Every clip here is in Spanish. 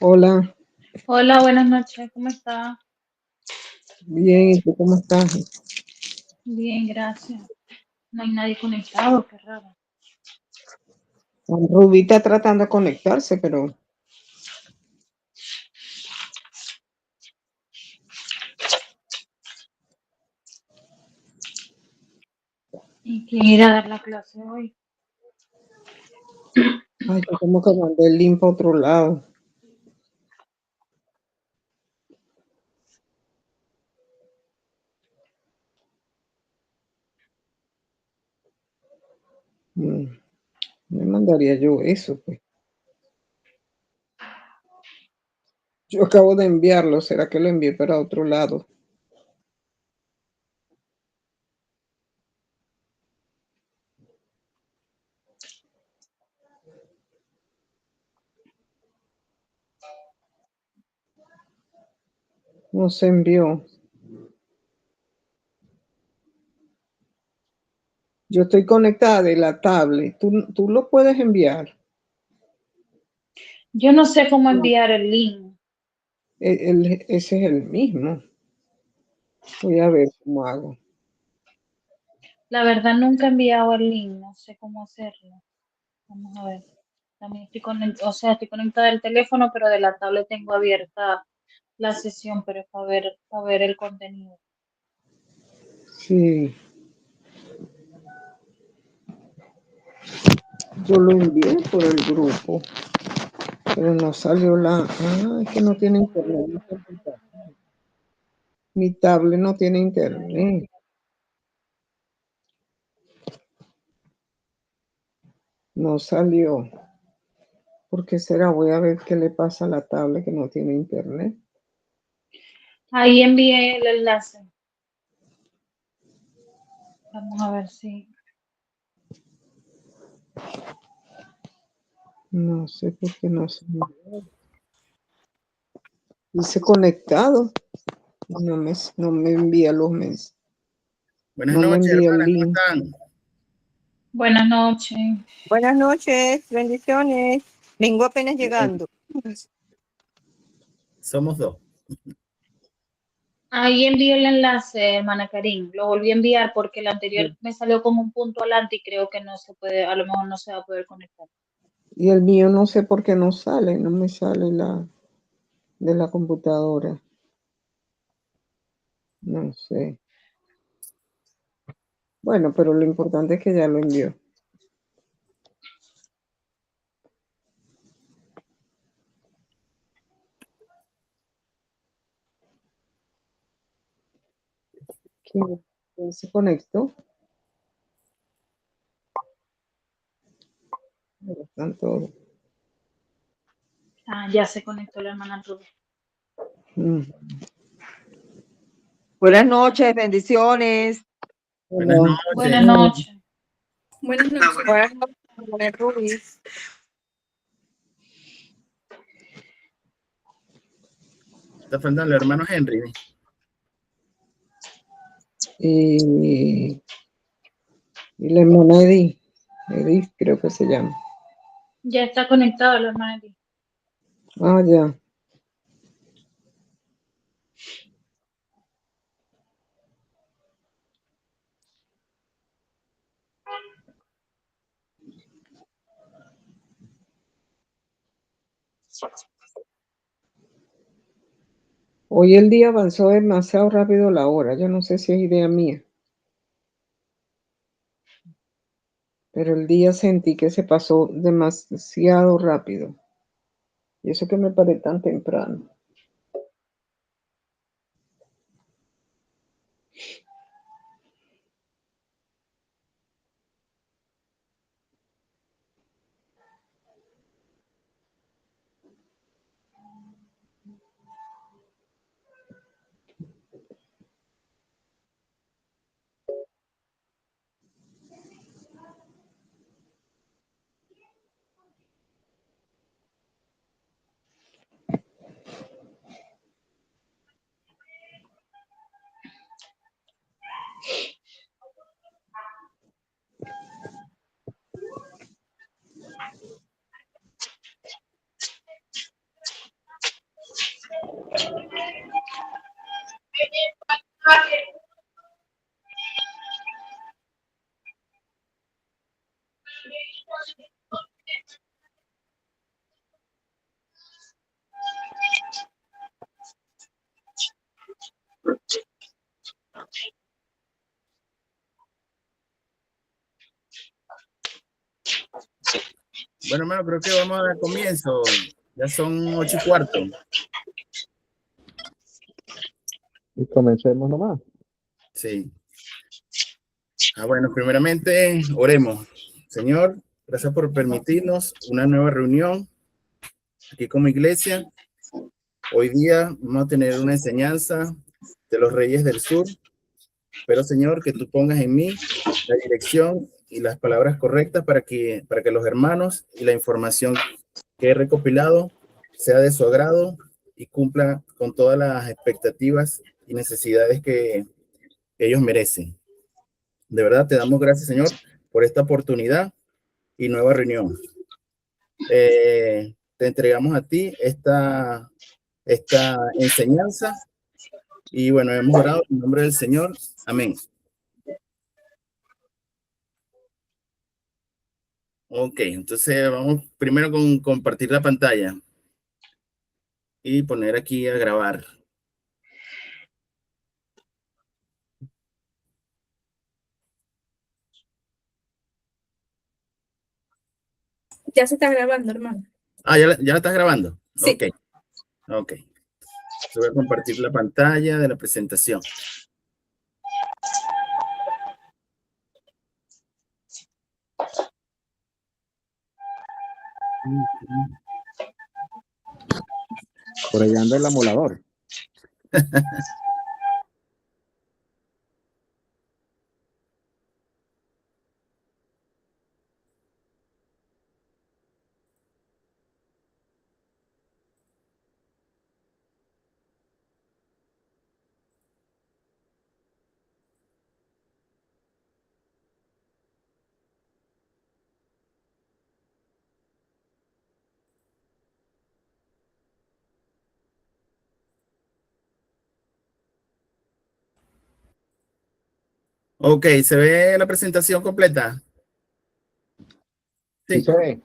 Hola, Hola, buenas noches, ¿cómo está? bien, ¿y tú cómo estás? Bien, gracias. No hay nadie conectado, qué raro. Rubí está tratando de conectarse, pero ¿Y quién irá a dar la clase hoy? ay, yo como que mandé el link para otro lado. Mm, Me mandaría yo eso, pues. Yo acabo de enviarlo, ¿será que lo envié para otro lado? No se envió. Yo estoy conectada de la tablet. ¿Tú lo puedes enviar? Yo no sé cómo No, enviar el link. ese es el mismo. Voy a ver cómo hago. La verdad nunca he enviado el link, no sé cómo hacerlo. Vamos a ver. También estoy conectada del teléfono, pero de la tablet tengo abierta la sesión, pero es para ver el contenido. Sí, yo lo envié por el grupo, pero no salió la... Ah, es que no tiene internet. Mi tablet no tiene internet. No salió. ¿Por qué será? Voy a ver qué le pasa a la tablet que no tiene internet. Ahí envié el enlace. Vamos a ver si. No sé por qué no se me... Dice conectado. No me envía los mensajes. Buenas No me noches, envía el hermanas, ¿cómo link. están? Buenas noches. Buenas noches, bendiciones. Vengo apenas llegando. Somos dos. Ahí envié el enlace, hermana Karim. Lo volví a enviar porque el anterior Sí. me salió como un punto adelante y creo que no se puede, a lo mejor no se va a poder conectar. Y el mío no sé por qué no sale. No me sale de la computadora. No sé. Bueno, pero lo importante es que ya lo envió. ¿Quién se conectó? Están todos. Ah, ya se conectó la hermana Rubén. Mm. Buenas noches, bendiciones. Buenas Hola. Buenas noches. Hola. noches. Buenas noches. Buenas noches, hermana Rubí. Está faltando el hermano Henry. Y la hermana Edith creo que se llama. Ya está conectado la hermana Edith. Ah, ya. Hoy el día avanzó demasiado rápido la hora. Yo no sé si es idea mía, pero el día sentí que se pasó demasiado rápido. Y eso que me paré tan temprano. Bueno, hermano, creo que vamos a dar comienzo. Ya son 8:15. Y comencemos nomás. Sí. Bueno, primeramente, oremos. Señor, gracias por permitirnos una nueva reunión aquí como iglesia. Hoy día vamos a tener una enseñanza de los Reyes del Sur. Pero, Señor, que tú pongas en mí la dirección y las palabras correctas para que los hermanos y la información que he recopilado sea de su agrado y cumpla con todas las expectativas y necesidades que ellos merecen. De verdad, te damos gracias, Señor, por esta oportunidad y nueva reunión. Te entregamos a ti esta enseñanza y bueno, hemos orado en nombre del Señor. Amén. Ok, entonces vamos primero con compartir la pantalla y poner aquí a grabar. Ya se está grabando, hermano. ¿Ya la estás grabando? Sí. Ok. Voy a compartir la pantalla de la presentación. Por allá anda el amolador. Ok, ¿se ve la presentación completa? Sí se ve.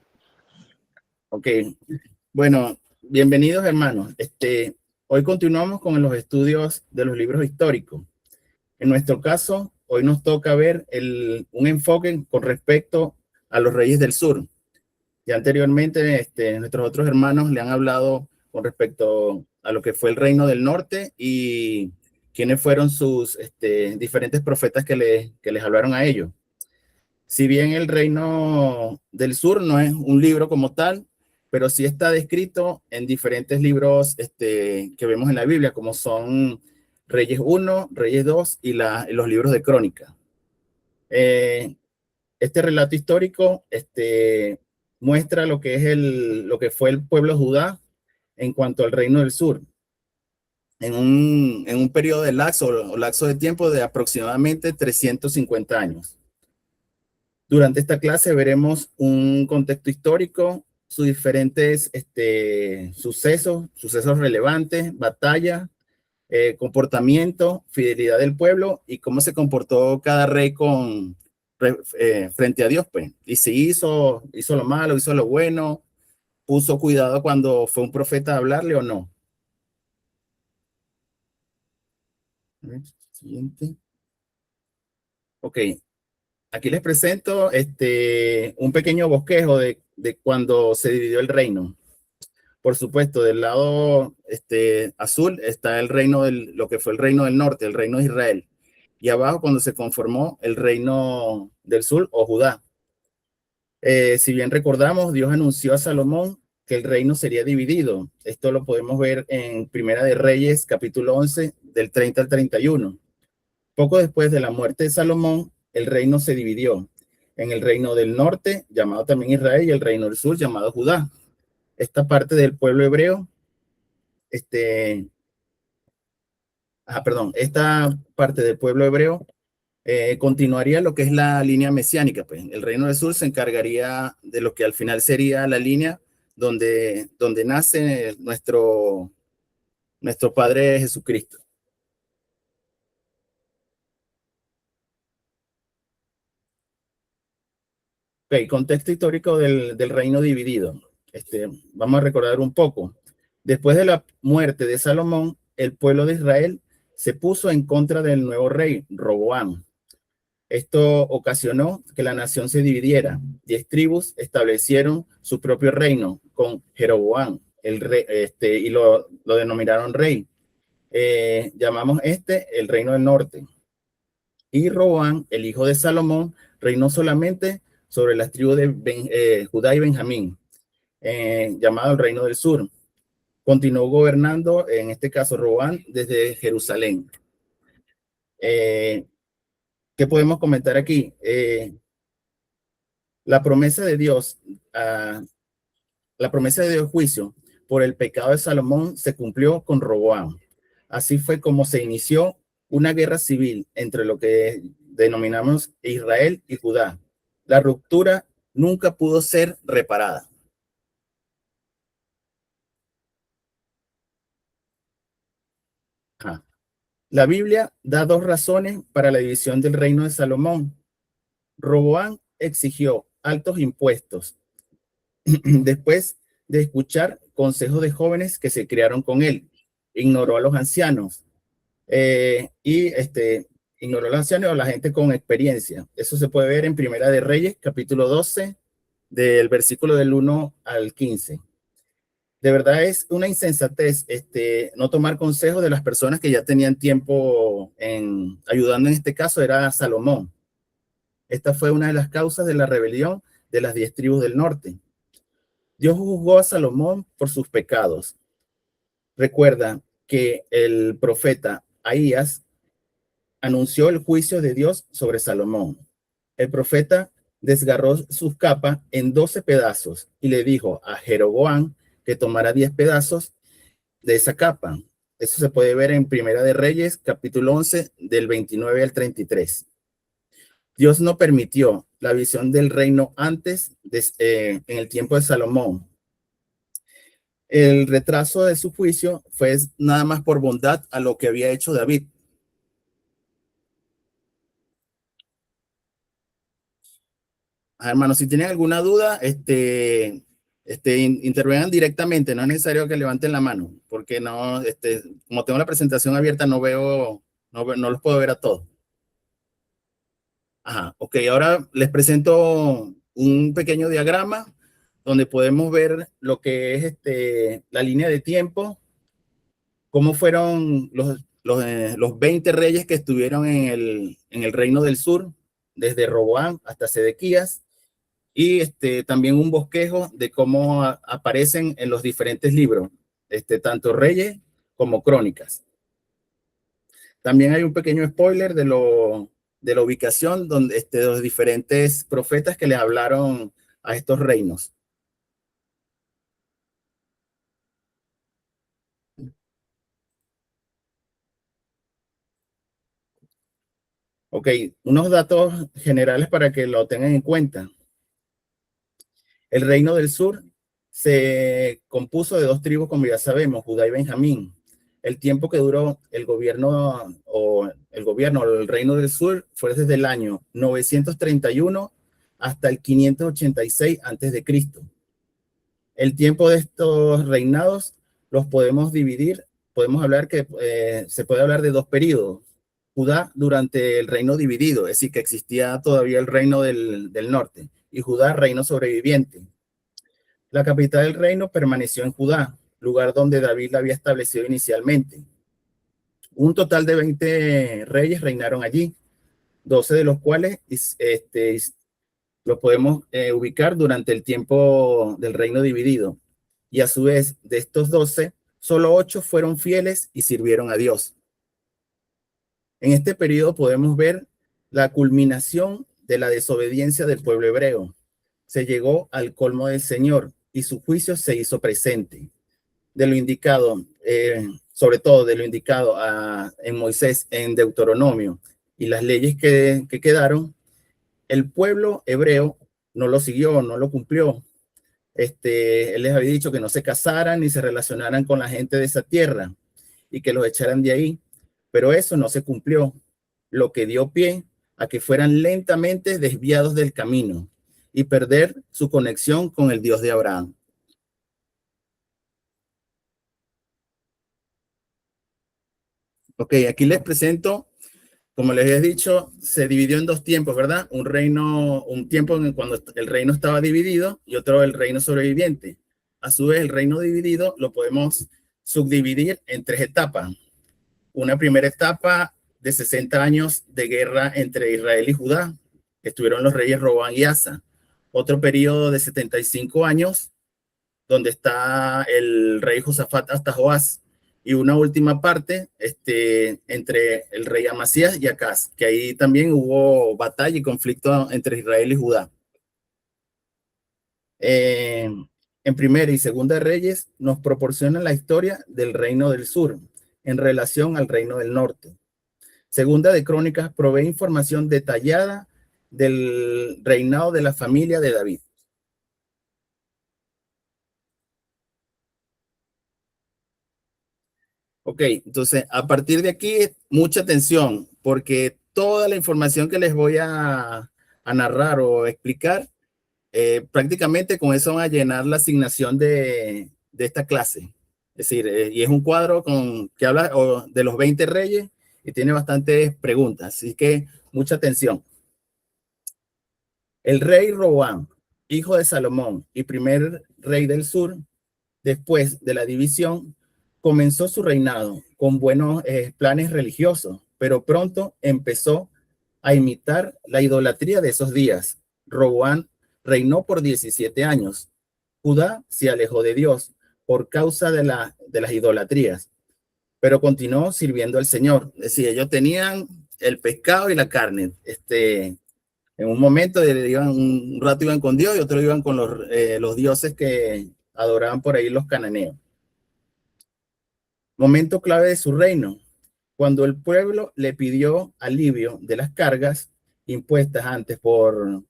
Ok. Bueno, bienvenidos, hermanos. Hoy continuamos con los estudios de los libros históricos. En nuestro caso, hoy nos toca ver un enfoque con respecto a los Reyes del Sur. Ya anteriormente, nuestros otros hermanos le han hablado con respecto a lo que fue el Reino del Norte y quiénes fueron sus diferentes profetas que les hablaron a ellos. Si bien el Reino del Sur no es un libro como tal, pero sí está descrito en diferentes libros que vemos en la Biblia, como son Reyes 1, Reyes 2 y los libros de Crónica. Este relato histórico muestra lo que es lo que fue el pueblo Judá en cuanto al Reino del Sur, en un periodo de lapso de tiempo de aproximadamente 350 años. Durante esta clase veremos un contexto histórico, sus diferentes sucesos relevantes, batallas, comportamiento, fidelidad del pueblo y cómo se comportó cada rey frente a Dios, pues. Y si hizo lo malo, hizo lo bueno, puso cuidado cuando fue un profeta a hablarle o no. Siguiente. Ok. Aquí les presento un pequeño bosquejo de cuando se dividió el reino. Por supuesto, del lado azul está el reino lo que fue el reino del norte, el reino de Israel. Y abajo cuando se conformó el reino del sur o Judá. Si bien recordamos, Dios anunció a Salomón que el reino sería dividido. Esto lo podemos ver en Primera de Reyes, capítulo 11, del 30 al 31. Poco después de la muerte de Salomón, el reino se dividió en el reino del norte, llamado también Israel, y el reino del sur, llamado Judá. Esta parte del pueblo hebreo, esta parte del pueblo hebreo continuaría lo que es la línea mesiánica. Pues. El reino del sur se encargaría de lo que al final sería la línea donde nace nuestro Padre Jesucristo. Ok, contexto histórico del reino dividido. Vamos a recordar un poco. Después de la muerte de Salomón, el pueblo de Israel se puso en contra del nuevo rey, Roboam. Esto ocasionó que la nación se dividiera. 10 tribus establecieron su propio reino con Jeroboam, el rey, y lo denominaron rey. Llamamos el reino del norte. Y Roboam, el hijo de Salomón, reinó solamente sobre las tribus de Judá y Benjamín, llamado el reino del sur. Continuó gobernando, en este caso Roboam, desde Jerusalén. ¿Qué podemos comentar aquí? La promesa de Dios, juicio por el pecado de Salomón se cumplió con Roboam. Así fue como se inició una guerra civil entre lo que denominamos Israel y Judá. La ruptura nunca pudo ser reparada. La Biblia da 2 razones para la división del reino de Salomón. Roboam exigió altos impuestos después de escuchar consejos de jóvenes que se criaron con él. Ignoró a los ancianos ignoró a los ancianos o a la gente con experiencia. Eso se puede ver en Primera de Reyes, capítulo 12, del versículo del 1 al 15. De verdad es una insensatez no tomar consejos de las personas que ya tenían tiempo ayudando. En este caso era Salomón. Esta fue una de las causas de la rebelión de las 10 tribus del norte. Dios juzgó a Salomón por sus pecados. Recuerda que el profeta Ahías anunció el juicio de Dios sobre Salomón. El profeta desgarró sus capas en 12 pedazos y le dijo a Jeroboam que tomara 10 pedazos de esa capa. Eso se puede ver en Primera de Reyes, capítulo 11, del 29 al 33. Dios no permitió la visión del reino antes, en el tiempo de Salomón. El retraso de su juicio fue nada más por bondad a lo que había hecho David. Hermanos, si tienen alguna duda, intervengan directamente, no es necesario que levanten la mano, porque no, como tengo la presentación abierta, no los puedo ver a todos. Ok, ahora les presento un pequeño diagrama donde podemos ver lo que es la línea de tiempo, cómo fueron los 20 reyes que estuvieron en el reino del sur, desde Roboam hasta Sedequías, y también un bosquejo de cómo aparecen en los diferentes libros, tanto reyes como crónicas. También hay un pequeño spoiler de la ubicación donde los diferentes profetas que les hablaron a estos reinos. Ok, unos datos generales para que lo tengan en cuenta. El reino del sur se compuso de 2 tribus, como ya sabemos, Judá y Benjamín. El tiempo que duró el reino del sur fue desde el año 931 hasta el 586 a.C. El tiempo de estos reinados los podemos dividir, se puede hablar de 2 periodos. Judá durante el reino dividido, es decir, que existía todavía el reino del norte, y Judá, reino sobreviviente. La capital del reino permaneció en Judá, lugar donde David la había establecido inicialmente. Un total de 20 reyes reinaron allí, 12 de los cuales los podemos ubicar durante el tiempo del reino dividido. Y a su vez, de estos 12, solo 8 fueron fieles y sirvieron a Dios. En este periodo podemos ver la culminación de la desobediencia del pueblo hebreo. Se llegó al colmo del Señor y su juicio se hizo presente. De lo indicado, sobre todo de lo indicado en Moisés, en Deuteronomio, y las leyes que quedaron, el pueblo hebreo no lo siguió, no lo cumplió. Él les había dicho que no se casaran ni se relacionaran con la gente de esa tierra y que los echaran de ahí, pero eso no se cumplió, lo que dio pie a que fueran lentamente desviados del camino y perder su conexión con el Dios de Abraham. Ok, aquí les presento como les he dicho, se dividió en dos tiempos, ¿verdad? Un tiempo cuando el reino estaba dividido y otro el reino sobreviviente. A su vez, el reino dividido lo podemos subdividir en tres etapas. Una primera etapa de 60 años de guerra entre Israel y Judá, que estuvieron los reyes Roboam y Asa. Otro periodo de 75 años, donde está el rey Josafat hasta Joás. Y una última parte entre el rey Amasías y Acaz, que ahí también hubo batalla y conflicto entre Israel y Judá. En Primera y Segunda Reyes nos proporcionan la historia del reino del sur en relación al reino del norte. Segunda de Crónicas provee información detallada del reinado de la familia de David. Ok, entonces a partir de aquí, mucha atención, porque toda la información que les voy a narrar o explicar, prácticamente con eso van a llenar la asignación de esta clase. Es decir, y es un cuadro que habla de los 20 reyes y tiene bastantes preguntas, así que mucha atención. El rey Roboam, hijo de Salomón y primer rey del sur, después de la división, comenzó su reinado con buenos planes religiosos, pero pronto empezó a imitar la idolatría de esos días. Roboam reinó por 17 años. Judá se alejó de Dios por causa de las idolatrías, pero continuó sirviendo al Señor. Es decir, ellos tenían el pescado y la carne. En un momento un rato iban con Dios y otro iban con los dioses que adoraban por ahí los cananeos. Momento clave de su reino, cuando el pueblo le pidió alivio de las cargas impuestas antes por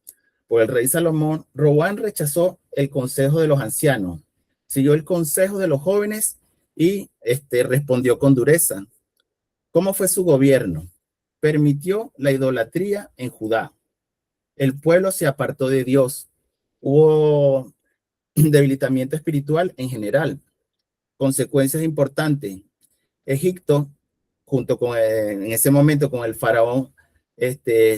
el rey Salomón, Roboam rechazó el consejo de los ancianos, siguió el consejo de los jóvenes y respondió con dureza. ¿Cómo fue su gobierno? Permitió la idolatría en Judá. El pueblo se apartó de Dios. Hubo debilitamiento espiritual en general. Consecuencias importantes. Egipto, junto con en ese momento con el faraón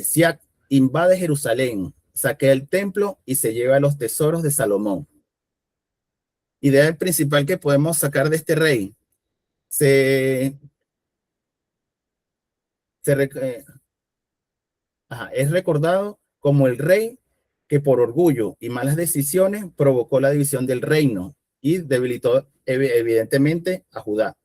Siac, invade Jerusalén, saquea el templo y se lleva los tesoros de Salomón. Idea principal que podemos sacar de este rey. Es recordado como el rey que por orgullo y malas decisiones provocó la división del reino y debilitó evidentemente a Judá.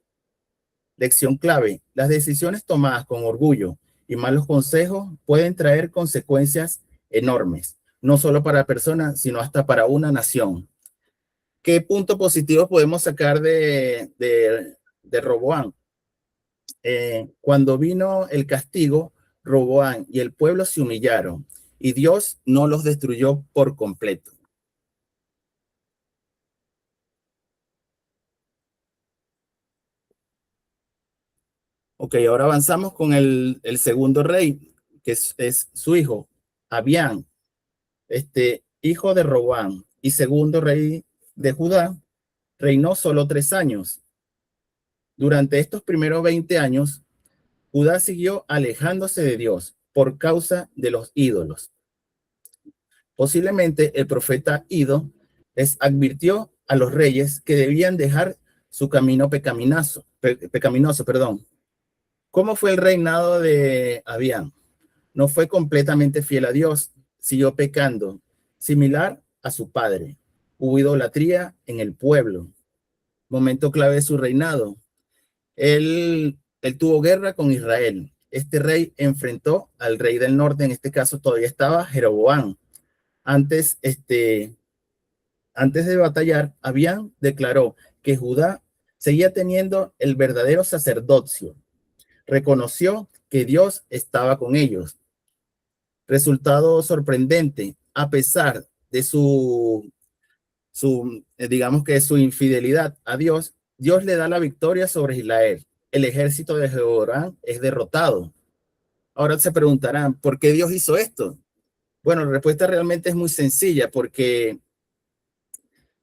Lección clave: las decisiones tomadas con orgullo y malos consejos pueden traer consecuencias enormes, no solo para personas, sino hasta para una nación. ¿Qué punto positivo podemos sacar de Roboam? Cuando vino el castigo, Roboam y el pueblo se humillaron y Dios no los destruyó por completo. Ok, ahora avanzamos con el segundo rey, que es su hijo, Abián, hijo de Roboam y segundo rey de Judá. Reinó solo 3 años. Durante estos primeros 20 años, Judá siguió alejándose de Dios por causa de los ídolos. Posiblemente el profeta Ido les advirtió a los reyes que debían dejar su camino pecaminoso. ¿Cómo fue el reinado de Abián? No fue completamente fiel a Dios, siguió pecando, similar a su padre. Hubo idolatría en el pueblo. Momento clave de su reinado. Él tuvo guerra con Israel. Este rey enfrentó al rey del norte, en este caso todavía estaba Jeroboam. Antes de batallar, Abián declaró que Judá seguía teniendo el verdadero sacerdocio. Reconoció que Dios estaba con ellos. Resultado sorprendente, a pesar de digamos que su infidelidad a Dios, Dios le da la victoria sobre Israel. El ejército de Jeroboam es derrotado. Ahora se preguntarán, ¿por qué Dios hizo esto? Bueno, la respuesta realmente es muy sencilla, porque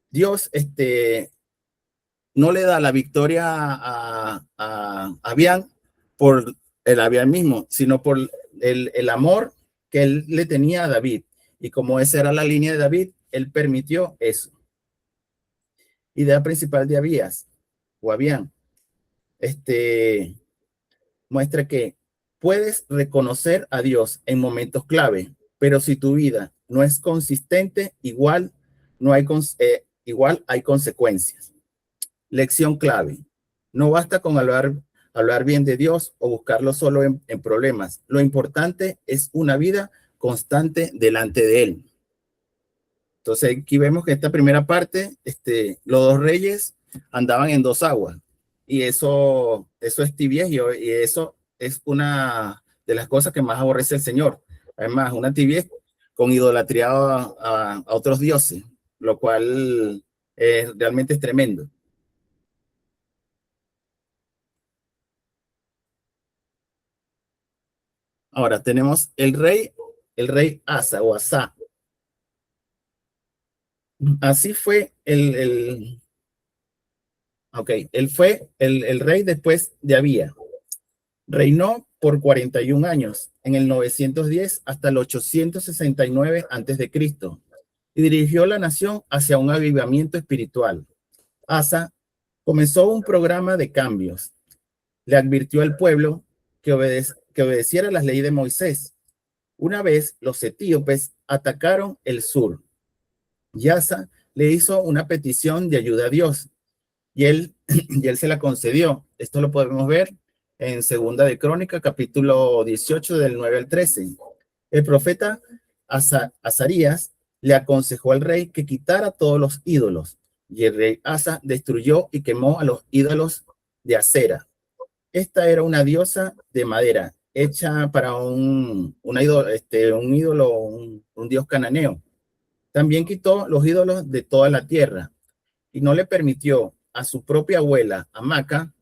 Dios no le da la victoria a Abián por el había mismo, sino por el amor que él le tenía a David. Y como esa era la línea de David, él permitió eso. Idea principal de Abías, o Abián, muestra que puedes reconocer a Dios en momentos clave, pero si tu vida no es consistente, igual hay consecuencias. Lección clave. No basta con hablar bien de Dios o buscarlo solo en problemas. Lo importante es una vida constante delante de Él. Entonces aquí vemos que esta primera parte, los dos reyes andaban en dos aguas. Y eso es tibieza, y eso es una de las cosas que más aborrece el Señor. Además, una tibieza con idolatría a otros dioses, lo cual realmente es tremendo. Ahora tenemos el rey Asa o Asa. Así fue él fue el rey después de Abía. Reinó por 41 años, en el 910 hasta el 869 a.C. y dirigió la nación hacia un avivamiento espiritual. Asa comenzó un programa de cambios. Le advirtió al pueblo que obedeciera las leyes de Moisés. Una vez los etíopes atacaron el sur. Y Asa le hizo una petición de ayuda a Dios y él se la concedió. Esto lo podemos ver en Segunda de Crónicas, capítulo 18, del 9 al 13. El profeta Azarías le aconsejó al rey que quitara todos los ídolos, y el rey Asa destruyó y quemó a los ídolos de acera. Esta era una diosa de madera hecha para un ídolo, un dios cananeo. También quitó los ídolos de toda la tierra y no le permitió a su propia abuela, Amaca,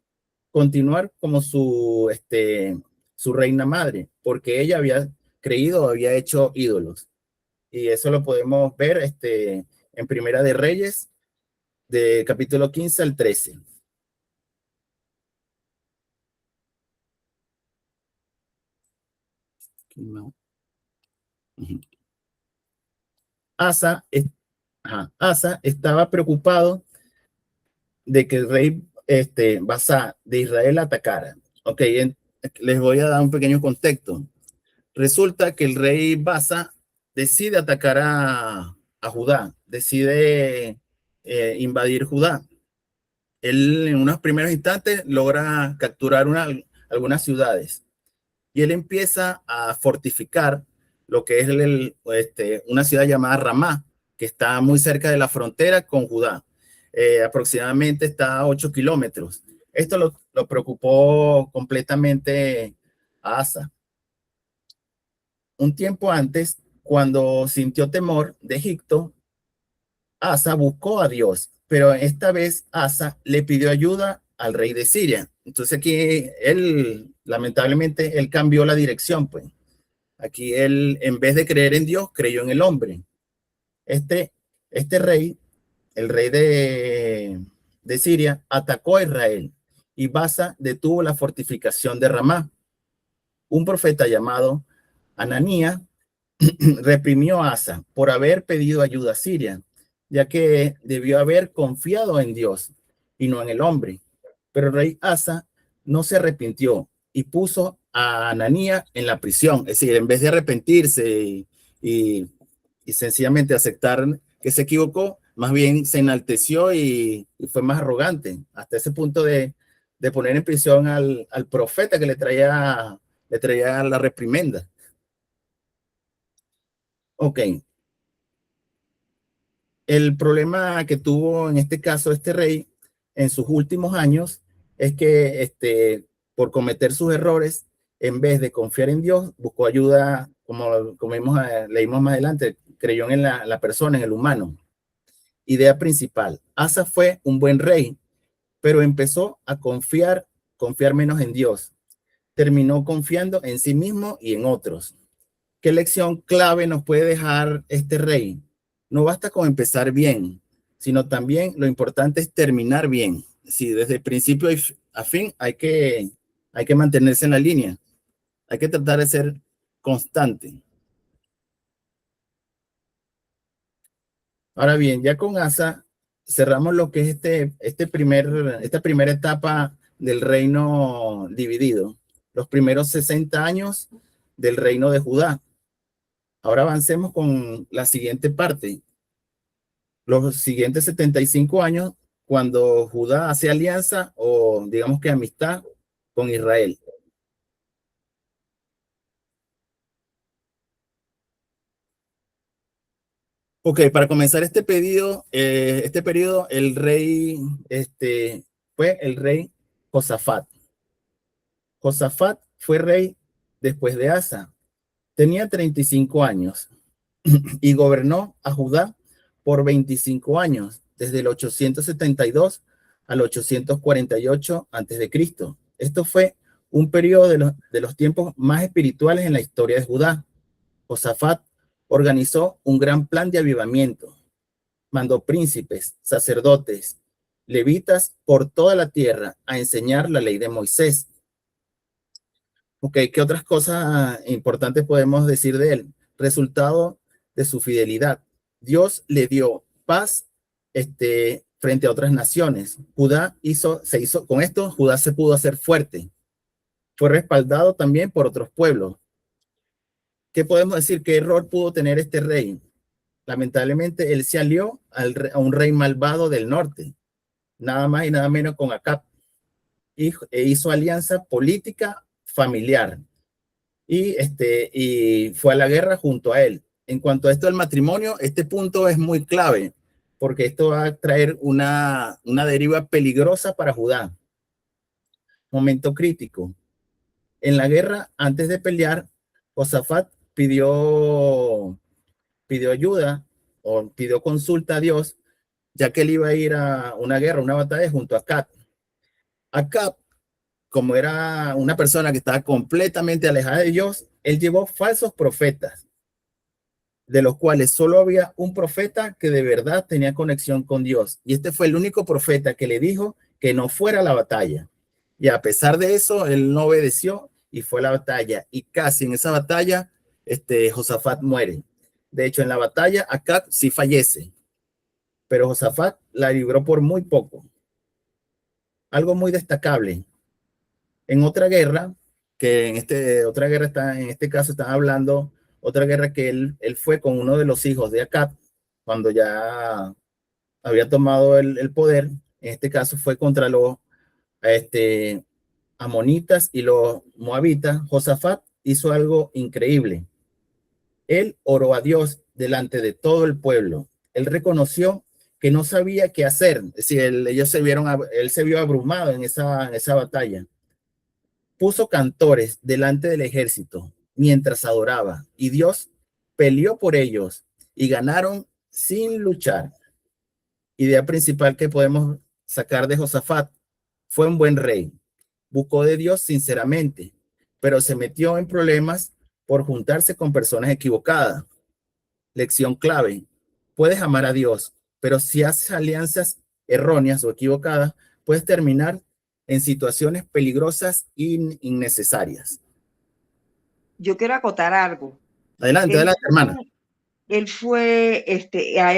continuar como su reina madre, porque ella había creído, había hecho ídolos. Y eso lo podemos ver en Primera de Reyes, de capítulo 15 al 13. No. Asa estaba preocupado de que el rey Basá de Israel atacara. Ok, les voy a dar un pequeño contexto. Resulta que el rey Basa decide atacar a Judá, decide invadir Judá. Él en unos primeros instantes logra capturar algunas ciudades y él empieza a fortificar lo que es una ciudad llamada Ramá, que está muy cerca de la frontera con Judá. Aproximadamente está a 8 kilómetros. Esto lo preocupó completamente a Asa. Un tiempo antes, cuando sintió temor de Egipto, Asa buscó a Dios, pero esta vez Asa le pidió ayuda al rey de Siria. Entonces aquí lamentablemente, él cambió la dirección, pues. Aquí él, en vez de creer en Dios, creyó en el hombre. Este rey, el rey de Siria, atacó a Israel y Basa detuvo la fortificación de Ramá. Un profeta llamado Ananías reprimió a Asa por haber pedido ayuda a Siria, ya que debió haber confiado en Dios y no en el hombre. Pero el rey Asa no se arrepintió y puso a Ananías en la prisión. Es decir, en vez de arrepentirse y sencillamente aceptar que se equivocó, más bien se enalteció y fue más arrogante, hasta ese punto de poner en prisión al profeta que le traía la reprimenda. Ok. El problema que tuvo en este caso este rey en sus últimos años es que por cometer sus errores, en vez de confiar en Dios, buscó ayuda, como leímos más adelante, creyó en la persona, en el humano. Idea principal: Asa fue un buen rey, pero empezó a confiar menos en Dios. Terminó confiando en sí mismo y en otros. ¿Qué lección clave nos puede dejar este rey? No basta con empezar bien, sino también lo importante es terminar bien. Sí, desde el principio a fin hay que mantenerse en la línea. Hay que tratar de ser constante. Ahora bien, ya con Asa cerramos lo que es esta primera etapa del reino dividido, los primeros 60 años del reino de Judá. Ahora avancemos con la siguiente parte, los siguientes 75 años, cuando Judá hace alianza o digamos que amistad con Israel. Ok, para comenzar este periodo, el rey fue el rey Josafat. Josafat fue rey después de Asa. Tenía 35 años y gobernó a Judá por 25 años, desde el 872 al 848 a.C. Esto fue un periodo de los tiempos más espirituales en la historia de Judá. Josafat organizó un gran plan de avivamiento. Mandó príncipes, sacerdotes, levitas por toda la tierra a enseñar la ley de Moisés. Ok, ¿qué otras cosas importantes podemos decir de él? Resultado de su fidelidad. Dios le dio paz frente a otras naciones. Con esto, Judá se pudo hacer fuerte. Fue respaldado también por otros pueblos. ¿Qué podemos decir? ¿Qué error pudo tener este rey? Lamentablemente, él se alió a un rey malvado del norte, nada más y nada menos con Acab, e hizo alianza política familiar y fue a la guerra junto a él. En cuanto a esto del matrimonio, este punto es muy clave, porque esto va a traer una deriva peligrosa para Judá. Momento crítico. En la guerra, antes de pelear, Josafat pidió ayuda o pidió consulta a Dios, ya que él iba a ir a una guerra, una batalla junto a Acab. Acab, como era una persona que estaba completamente alejada de Dios, él llevó falsos profetas, de los cuales solo había un profeta que de verdad tenía conexión con Dios. Y este fue el único profeta que le dijo que no fuera a la batalla. Y a pesar de eso, él no obedeció y fue a la batalla. Y casi en esa batalla, Josafat muere. De hecho, en la batalla, Acab sí fallece, pero Josafat la libró por muy poco. Algo muy destacable. En otra guerra, que en este caso están hablando, otra guerra que él fue con uno de los hijos de Acab, cuando ya había tomado el poder. En este caso fue contra los amonitas y los moabitas. Josafat hizo algo increíble. Él oró a Dios delante de todo el pueblo. Él reconoció que no sabía qué hacer. Es decir, él se vio abrumado en esa batalla. Puso cantores delante del ejército mientras adoraba, y Dios peleó por ellos y ganaron sin luchar. Idea principal que podemos sacar de Josafat: fue un buen rey, buscó de Dios sinceramente, pero se metió en problemas por juntarse con personas equivocadas. Lección clave: puedes amar a Dios, pero si haces alianzas erróneas o equivocadas, puedes terminar en situaciones peligrosas e innecesarias. Yo quiero acotar algo. Adelante, hermana. Él fue, a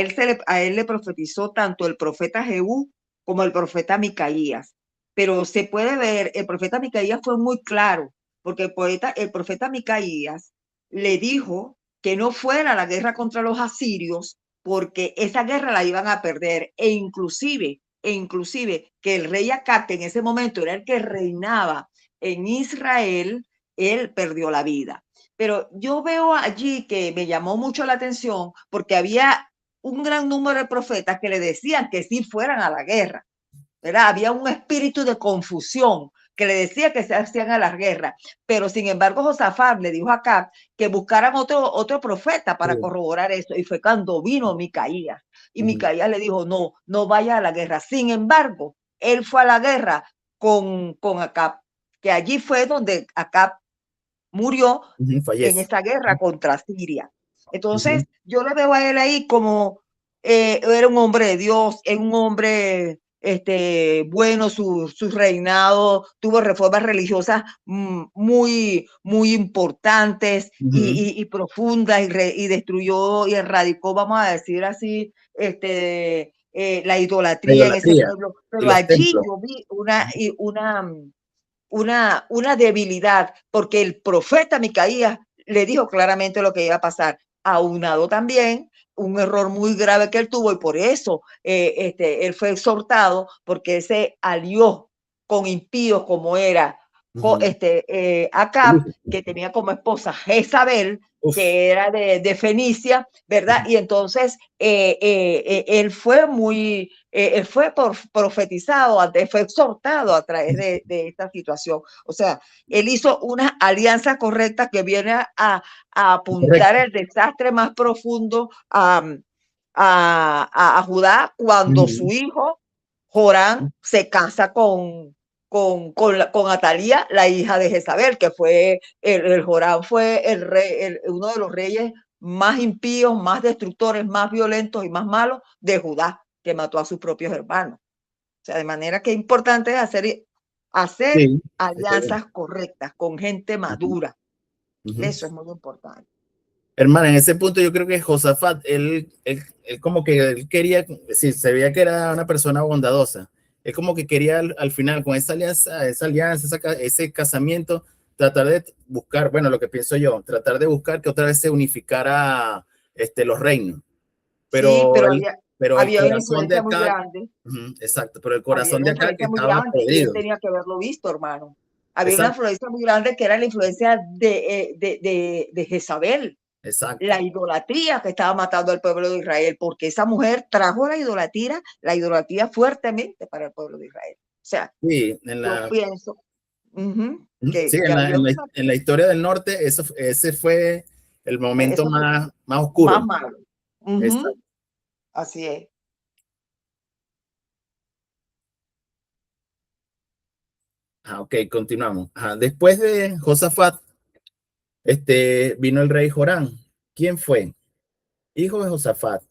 él le profetizó tanto el profeta Jehú como el profeta Micaías. Pero se puede ver, el profeta Micaías fue muy claro, porque el profeta Micaías le dijo que no fuera a la guerra contra los asirios, porque esa guerra la iban a perder, e inclusive que el rey Acab, que en ese momento era el que reinaba en Israel, él perdió la vida. Pero yo veo allí que me llamó mucho la atención porque había un gran número de profetas que le decían que sí fueran a la guerra, ¿verdad? Había un espíritu de confusión que le decía que se hacían a la guerra, pero sin embargo Josafat le dijo a Acab que buscaran otro profeta para corroborar eso, y fue cuando vino Micaías, y Micaías le dijo, no vaya a la guerra. Sin embargo, él fue a la guerra con Acab, que allí fue donde Acab murió en esa guerra contra Siria. Entonces, yo le veo a él ahí como era un hombre de Dios, es un hombre bueno, su reinado tuvo reformas religiosas muy, muy importantes y profundas y destruyó y erradicó, vamos a decir así, la idolatría en ese pueblo. Pero allí yo vi una debilidad, porque el profeta Micaías le dijo claramente lo que iba a pasar, aunado también un error muy grave que él tuvo, y por eso él fue exhortado, porque se alió con impíos como era Acab, que tenía como esposa Jezabel, que era de Fenicia, ¿verdad? Y entonces él fue profetizado, fue exhortado a través de esta situación. O sea, él hizo una alianza correcta que viene a apuntar el desastre más profundo a Judá, cuando su hijo Joram se casa con Atalía, la hija de Jezabel, que fue el Joram fue el rey, uno de los reyes más impíos, más destructores, más violentos y más malos de Judá, que mató a sus propios hermanos. O sea, de manera que es importante hacer alianzas correctas con gente madura. Eso es muy importante. Hermana, en ese punto yo creo que Josafat, él como que él quería, sí, se veía que era una persona bondadosa. Él como que quería al final, con esa alianza, ese casamiento, tratar de buscar, bueno, lo que pienso yo, tratar de buscar que otra vez se unificara los reinos. Pero, sí, pero el había una corazón de influencia muy acá, grande. Exacto, pero el corazón de Había una acá que influencia muy estaba grande y él podrido. tenía que haberlo visto, hermano. Había una Exacto, influencia muy grande que era la influencia de Jezabel, exacto. la idolatría que estaba matando al pueblo de Israel, porque esa mujer trajo la idolatría fuertemente para el pueblo de Israel. O sea, Sí, yo pienso sí, que había en la historia del norte, ese fue el momento eso fue más más oscuro. malo. Exacto. Así es. Ok, continuamos. Después de Josafat, vino el rey Joram. ¿Quién fue? Hijo de Josafat,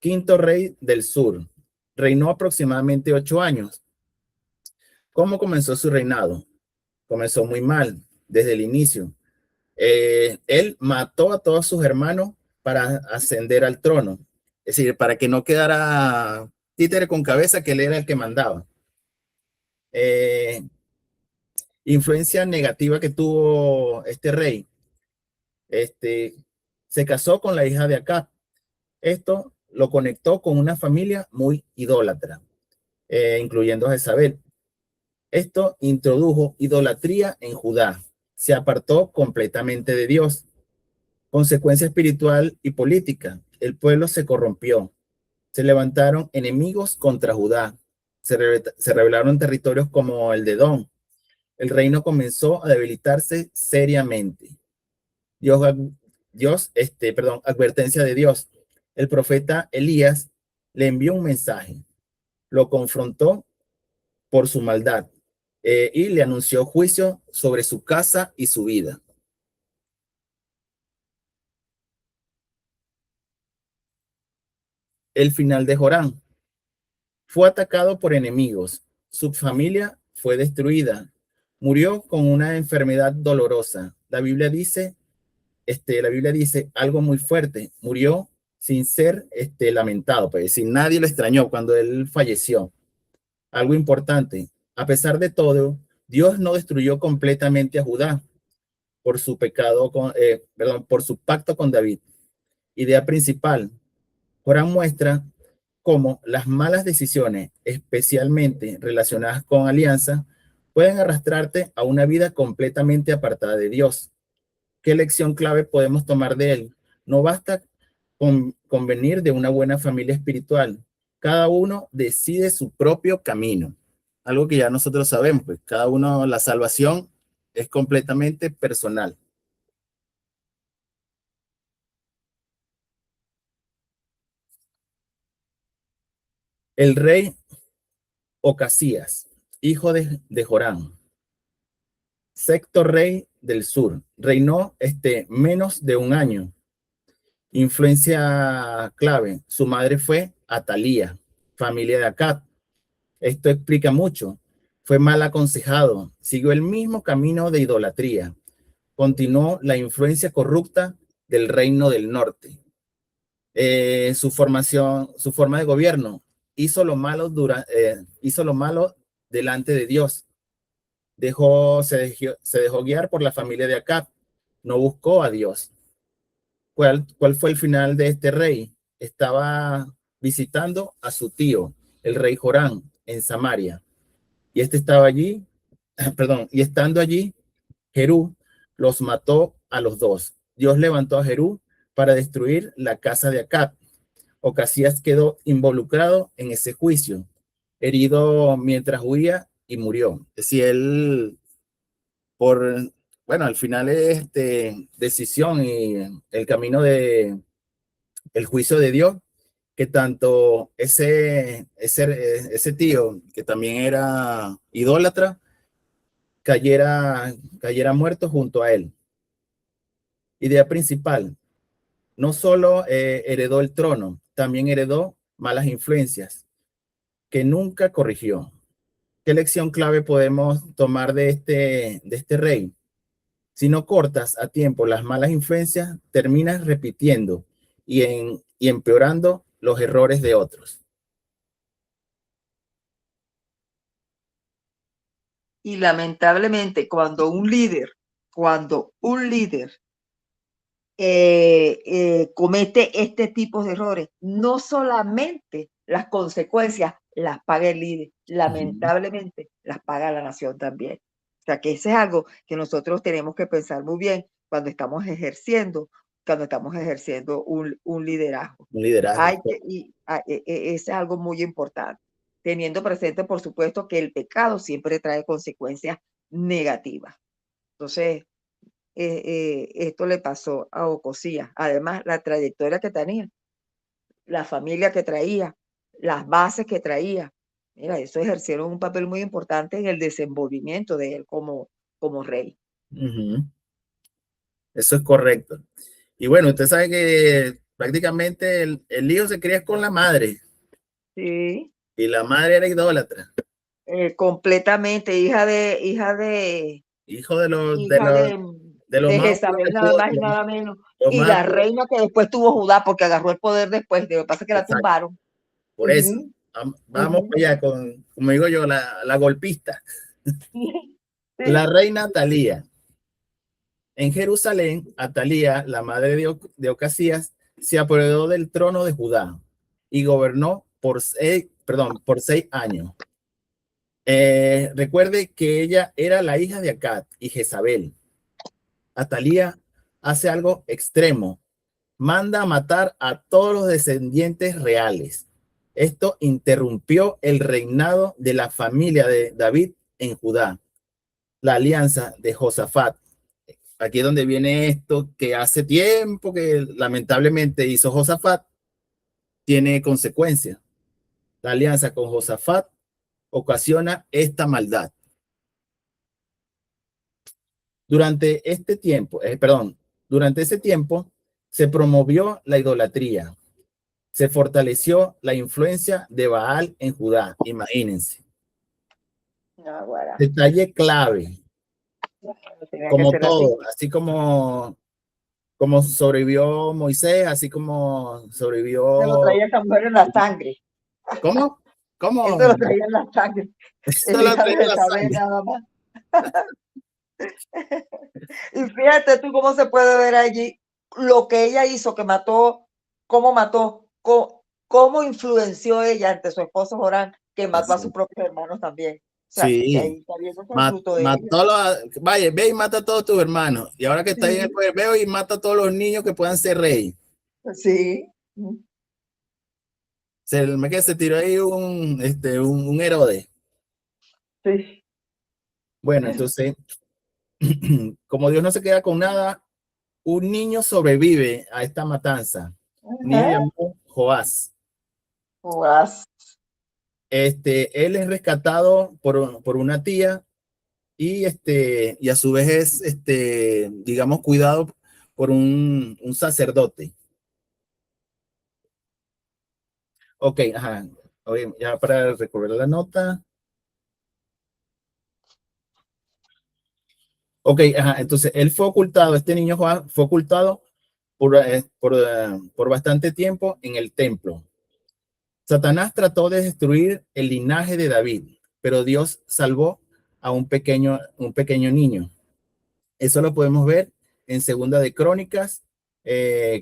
quinto rey del sur. Reinó aproximadamente 8 años. ¿Cómo comenzó su reinado? Comenzó muy mal desde el inicio. Él mató a todos sus hermanos para ascender al trono. Es decir, para que no quedara títere con cabeza, que él era el que mandaba. Influencia negativa que tuvo este rey. Se casó con la hija de Acab. Esto lo conectó con una familia muy idólatra, incluyendo a Jezabel. Esto introdujo idolatría en Judá. Se apartó completamente de Dios. Consecuencia espiritual y política. El pueblo se corrompió. Se levantaron enemigos contra Judá. Se rebelaron territorios como el de Edom. El reino comenzó a debilitarse seriamente. Advertencia de Dios. El profeta Elías le envió un mensaje. Lo confrontó por su maldad y le anunció juicio sobre su casa y su vida. El final de Joram. Fue atacado por enemigos. Su familia fue destruida. Murió con una enfermedad dolorosa. La Biblia dice algo muy fuerte. Murió sin ser lamentado, pues sin nadie lo extrañó cuando él falleció. Algo importante. A pesar de todo, Dios no destruyó completamente a Judá por su por su pacto con David. Idea principal. Corán muestra cómo las malas decisiones, especialmente relacionadas con alianza, pueden arrastrarte a una vida completamente apartada de Dios. ¿Qué lección clave podemos tomar de él? No basta con venir de una buena familia espiritual. Cada uno decide su propio camino. Algo que ya nosotros sabemos, pues cada uno, la salvación es completamente personal. El rey Ocasías, hijo de Joram, sexto rey del sur, reinó menos de un año. Influencia clave, su madre fue Atalía, familia de Acab. Esto explica mucho. Fue mal aconsejado, siguió el mismo camino de idolatría, continuó la influencia corrupta del reino del norte. Su forma de gobierno, hizo lo malo delante de Dios. Se dejó guiar por la familia de Acab, no buscó a Dios. ¿Cuál fue el final de este rey? Estaba visitando a su tío, el rey Jorán, en Samaria. Y este estaba allí, perdón, y estando allí, Jerú los mató a los dos. Dios levantó a Jerú para destruir la casa de Acab. Ocasías quedó involucrado en ese juicio, herido mientras huía y murió. Es decir, él, bueno, al final es decisión y el camino de el juicio de Dios, que tanto ese tío, que también era idólatra, cayera muerto junto a él. Idea principal: no solo heredó el trono, también heredó malas influencias que nunca corrigió. ¿Qué lección clave podemos tomar de este rey? Si no cortas a tiempo las malas influencias, terminas repitiendo y empeorando los errores de otros. Y lamentablemente, cuando un líder comete este tipo de errores, no solamente las consecuencias las paga el líder, lamentablemente las paga la nación también. O sea que ese es algo que nosotros tenemos que pensar muy bien cuando estamos ejerciendo un liderazgo. Un liderazgo. Ese es algo muy importante, teniendo presente, por supuesto, que el pecado siempre trae consecuencias negativas. Entonces, esto le pasó a Ocosías. Además, la trayectoria que tenía, la familia que traía, las bases que traía, mira, eso ejercieron un papel muy importante en el desenvolvimiento de él como rey. Eso es correcto. Y bueno, usted sabe que prácticamente el hijo se cría con la madre. Sí. Y la madre era idólatra. Completamente, hija de Jezabel, nada más y nada menos. Y la reina que después tuvo Judá, porque agarró el poder después, lo que pasa es que la tumbaron. Por eso, vamos allá con, como digo yo, la golpista. Sí. La reina Atalía. En Jerusalén, Atalía, la madre de Ocasías, se apoderó del trono de Judá y gobernó por 6 años. Recuerde que ella era la hija de Acab y Jezabel. Atalía hace algo extremo. Manda a matar a todos los descendientes reales. Esto interrumpió el reinado de la familia de David en Judá. La alianza de Josafat. Aquí es donde viene esto que hace tiempo que lamentablemente hizo Josafat, tiene consecuencias. La alianza con Josafat ocasiona esta maldad. Durante ese tiempo se promovió la idolatría. Se fortaleció la influencia de Baal en Judá. Imagínense. Detalle clave. Como todo, así como sobrevivió Moisés, así como sobrevivió. Se lo traía esta mujer en la sangre. ¿Cómo? Eso lo traía en la sangre. Eso lo traía en la sangre. Nada más. Y fíjate tú cómo se puede ver allí lo que ella hizo, que mató, cómo mató, cómo influenció ella ante su esposo Jorán, que mató a sus propios hermanos también. O sea, sí, ahí está viendo el fruto de vaya, ve y mata a todos tus hermanos. Y ahora que está ahí en el poder, veo y mata a todos los niños que puedan ser rey. Sí. Se tiró ahí un Herodes. Sí. Bueno, entonces, como Dios no se queda con nada, un niño sobrevive a esta matanza. Un niño llamado Joás. Él es rescatado por una tía y a su vez es, digamos, cuidado por un sacerdote. Ok, ajá. Oye, ya para recordar la nota. Ok, ajá, entonces él fue ocultado, este niño Juan fue ocultado por bastante tiempo en el templo. Satanás trató de destruir el linaje de David, pero Dios salvó a un pequeño niño. Eso lo podemos ver en Segunda de Crónicas,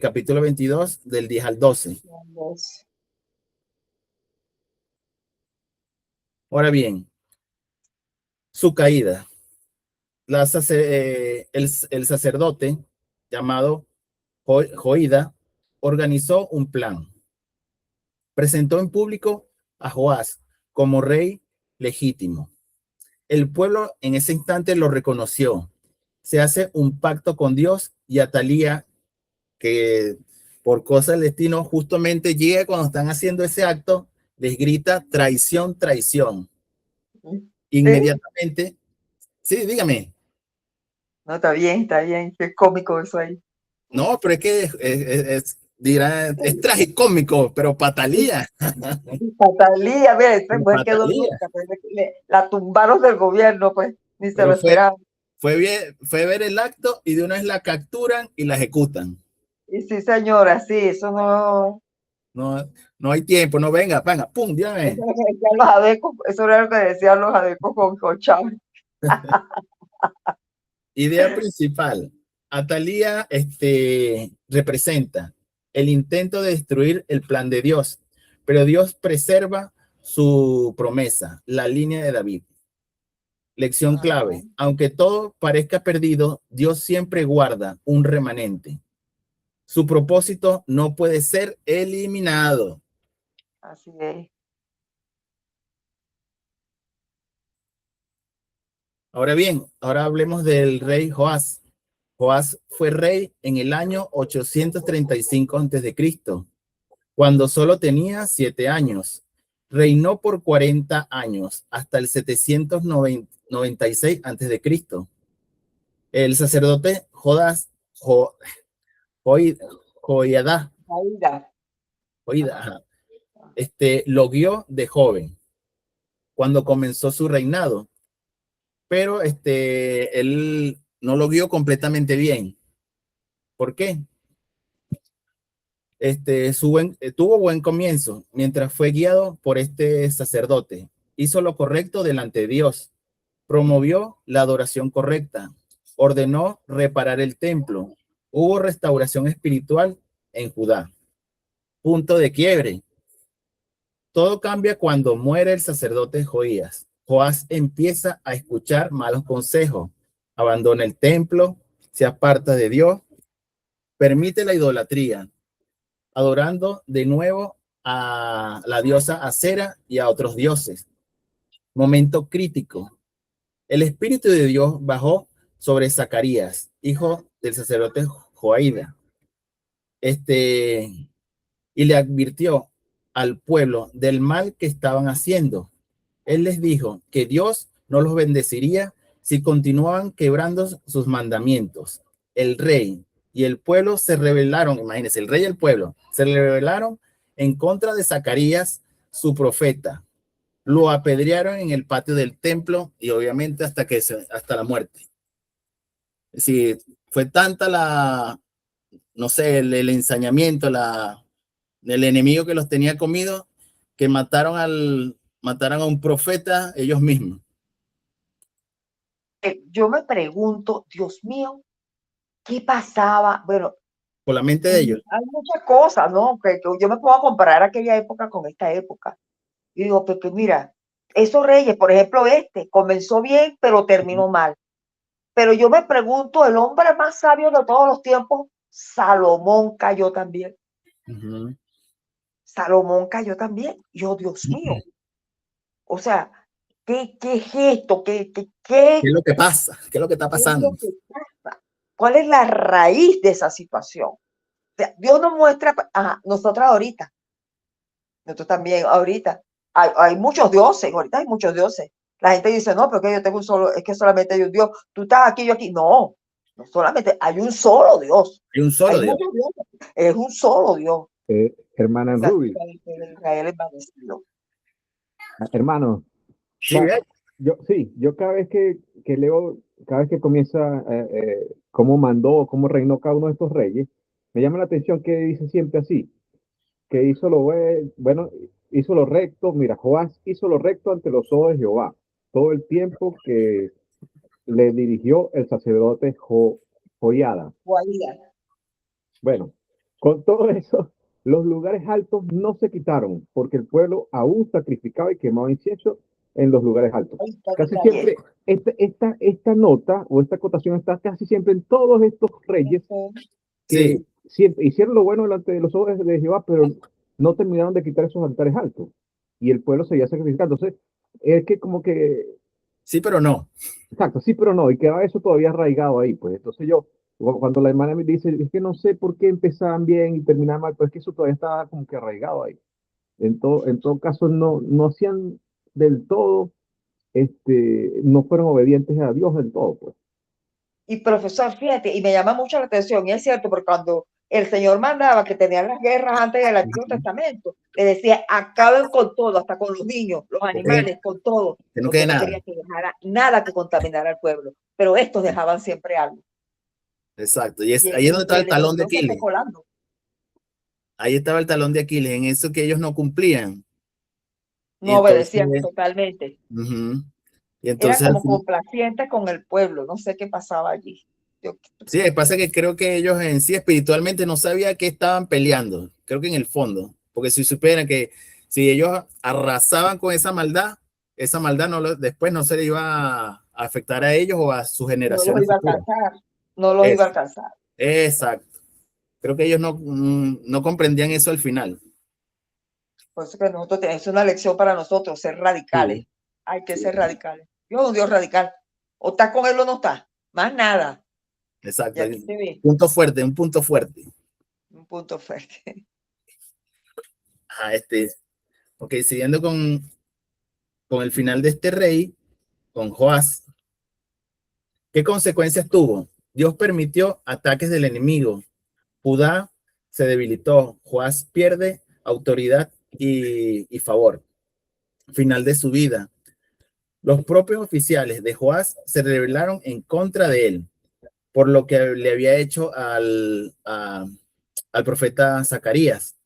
capítulo 22, del 10 al 12. Ahora bien, su caída. El sacerdote llamado Joída organizó un plan. Presentó en público a Joás como rey legítimo. El pueblo en ese instante lo reconoció. Se hace un pacto con Dios y Atalía, que por cosa del destino justamente llega cuando están haciendo ese acto, les grita traición, traición. Inmediatamente, sí, dígame. No, está bien, qué cómico eso ahí. No, pero es que es tragicómico, pero Patalía. Patalía, mira, esta mujer quedó Patalía. loca, pues, la tumbaron del gobierno, pues, ni se Pero lo esperaban. fue ver el acto y de una vez la capturan y la ejecutan. Y sí, señora, sí, eso no. No hay tiempo, no venga, pum, dígame. Eso era lo que decían los adecos con Chávez. Idea principal. Atalía representa el intento de destruir el plan de Dios, pero Dios preserva su promesa, la línea de David. Lección clave. Aunque todo parezca perdido, Dios siempre guarda un remanente. Su propósito no puede ser eliminado. Así es. Ahora bien, ahora hablemos del rey Joás. Joás fue rey en el año 835 a.C., cuando solo tenía 7 años. Reinó por 40 años, hasta el 796 a.C. El sacerdote Joiada lo guió de joven cuando comenzó su reinado, pero él no lo guió completamente bien. ¿Por qué? Tuvo buen comienzo mientras fue guiado por este sacerdote. Hizo lo correcto delante de Dios, promovió la adoración correcta, ordenó reparar el templo, hubo restauración espiritual en Judá. Punto de quiebre. Todo cambia cuando muere el sacerdote Joías. Joás empieza a escuchar malos consejos, abandona el templo, se aparta de Dios, permite la idolatría, adorando de nuevo a la diosa Acera y a otros dioses. Momento crítico. El Espíritu de Dios bajó sobre Zacarías, hijo del sacerdote Joaída, y le advirtió al pueblo del mal que estaban haciendo. Él les dijo que Dios no los bendeciría si continuaban quebrando sus mandamientos. El rey y el pueblo se rebelaron, imagínense, el rey y el pueblo se rebelaron en contra de Zacarías, su profeta. Lo apedrearon en el patio del templo y obviamente hasta la muerte. Es decir, fue tanta el ensañamiento, el enemigo que los tenía comido, que mataron a un profeta ellos mismos. Yo me pregunto, Dios mío, ¿qué pasaba? Bueno, por la mente de ellos. Hay muchas cosas, ¿no? Que yo me puedo comparar aquella época con esta época. Y digo, porque mira, esos reyes, por ejemplo, comenzó bien, pero terminó mal. Pero yo me pregunto, el hombre más sabio de todos los tiempos, Salomón cayó también. Salomón cayó también. Yo, Dios mío. O sea, ¿qué es esto? ¿Qué es lo que pasa? ¿Qué es lo que está pasando? ¿Cuál es la raíz de esa situación? O sea, Dios nos muestra a nosotros ahorita. Nosotros también ahorita. Hay muchos dioses, ahorita hay muchos dioses. La gente dice, no, porque yo tengo un solo, es que solamente hay un Dios. Tú estás aquí, yo aquí. No, no solamente, hay un solo Dios. Hay un solo Dios. Es un solo Dios. Hermana Ruby. Israel es bendecido. Hermano, Sí, ca- ¿ves? yo cada vez que leo, cada vez que comienza cómo mandó, cómo reinó cada uno de estos reyes, me llama la atención que dice siempre así, que hizo bueno, hizo lo recto, mira, Joás hizo lo recto ante los ojos de Jehová, todo el tiempo que le dirigió el sacerdote Joiada. Guaira. Bueno, con todo eso, los lugares altos no se quitaron, porque el pueblo aún sacrificaba y quemaba incienso en los lugares altos. Ahí está Casi detalle. siempre, esta nota o esta acotación está casi siempre en todos estos reyes que Sí, siempre hicieron lo bueno delante de los ojos de Jehová, pero no terminaron de quitar esos altares altos. Y el pueblo seguía sacrificando. Entonces, es que como que sí, pero no. exacto, sí, pero no, y quedaba eso todavía arraigado ahí, pues. Entonces cuando la hermana me dice, es que no sé por qué empezaban bien y terminaban mal, pues es que eso todavía estaba como que arraigado ahí. En todo caso, no hacían del todo, no fueron obedientes a Dios del todo, pues. Y profesor, fíjate, y me llama mucho la atención, y es cierto, porque cuando el Señor mandaba que tenían las guerras antes del Antiguo Testamento, le decía, acaben con todo, hasta con los niños, los animales, con todo, Que no porque quede no nada. quería que dejara nada que contaminara al pueblo. Pero estos dejaban siempre algo. Exacto. Y Y, ahí es donde y estaba el el talón de enemigo se fue Aquiles. colando. Ahí estaba el talón de Aquiles, en eso que ellos no cumplían. Y No entonces, obedecían totalmente. ujú. Y Eran entonces, al como fin- complacientes con el pueblo. No sé qué pasaba allí. Yo, sí, pasa que creo que ellos en sí espiritualmente no sabían que estaban peleando. Creo que en el fondo. Porque si supieran que si ellos arrasaban con esa maldad después no se le iba a afectar a ellos o a sus no los generaciones iba a futuras. alcanzar. No los iba a Es, alcanzar. exacto. Creo que ellos no comprendían eso al final. Por eso que nosotros es una lección para nosotros, ser radicales. Sí, Hay que sí, ser radicales. Dios es un Dios radical. O está con él o no está. Más nada. Y exacto. aquí se ve Punto fuerte, un punto fuerte. un punto fuerte. Ah, ok, siguiendo con el final de este rey, con Joás, ¿qué consecuencias tuvo? Dios permitió ataques del enemigo. Judá se debilitó. Joás pierde autoridad y favor. Final de su vida. Los propios oficiales de Joás se rebelaron en contra de él por lo que le había hecho al profeta Zacarías.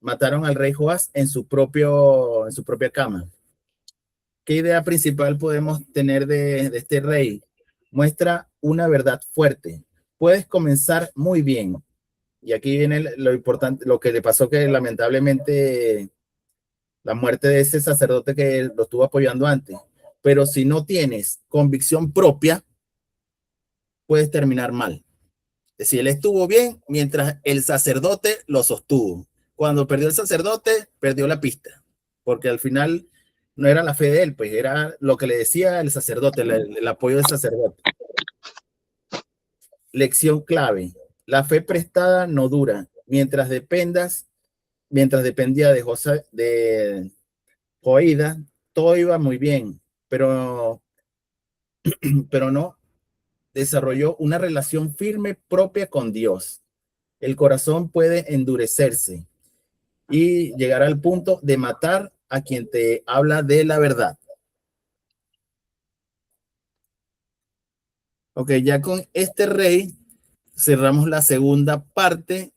Mataron al rey Joás en su propia cama. ¿Qué idea principal podemos tener de este rey? Muestra una verdad fuerte. Puedes comenzar muy bien. Y aquí viene lo importante, lo que le pasó, que lamentablemente la muerte de ese sacerdote que lo estuvo apoyando antes. Pero si no tienes convicción propia, puedes terminar mal. Es decir, él estuvo bien mientras el sacerdote lo sostuvo. Cuando perdió el sacerdote, perdió la pista, porque al final no era la fe de él, pues era lo que le decía el sacerdote, el apoyo del sacerdote. Lección clave: la fe prestada no dura. Mientras dependía de Joída, todo iba muy bien, pero no desarrolló una relación firme propia con Dios. El corazón puede endurecerse y llegar al punto de matar a quien te habla de la verdad. Ok, ya con este rey cerramos la segunda parte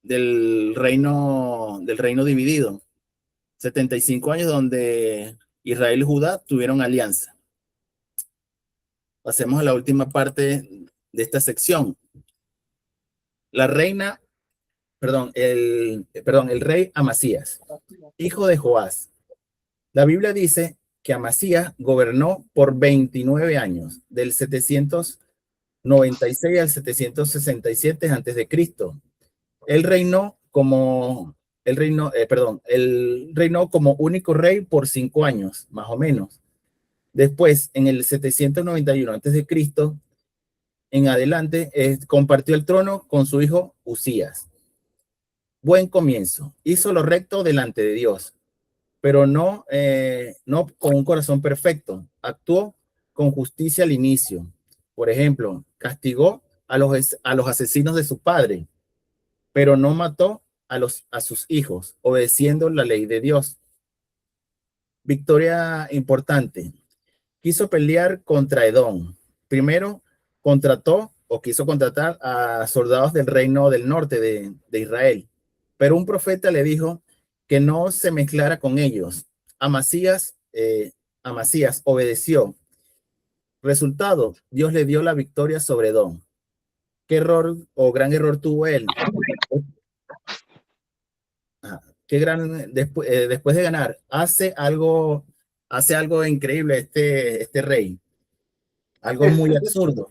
del reino dividido. 75 años donde Israel y Judá tuvieron alianza. Pasemos a la última parte de esta sección. La reina, el rey Amasías, hijo de Joás. La Biblia dice que Amasías gobernó por 29 años, del 796 al 767 antes de Cristo. Él reinó como él reinó como único rey por 5 años, más o menos. Después, en el 791 antes de Cristo, en adelante, compartió el trono con su hijo Usías. Buen comienzo. Hizo lo recto delante de Dios, pero no con un corazón perfecto. Actuó con justicia al inicio. Por ejemplo, castigó a los asesinos de su padre, pero no mató a sus hijos, obedeciendo la ley de Dios. victoria importante. Quiso pelear contra Edom. Primero quiso contratar a soldados del reino del norte de Israel, pero un profeta le dijo que no se mezclara con ellos. Amasías obedeció. Resultado, Dios le dio la victoria sobre Edom. ¿Qué error o gran error tuvo él? Después de ganar, hace algo increíble este rey, algo muy absurdo.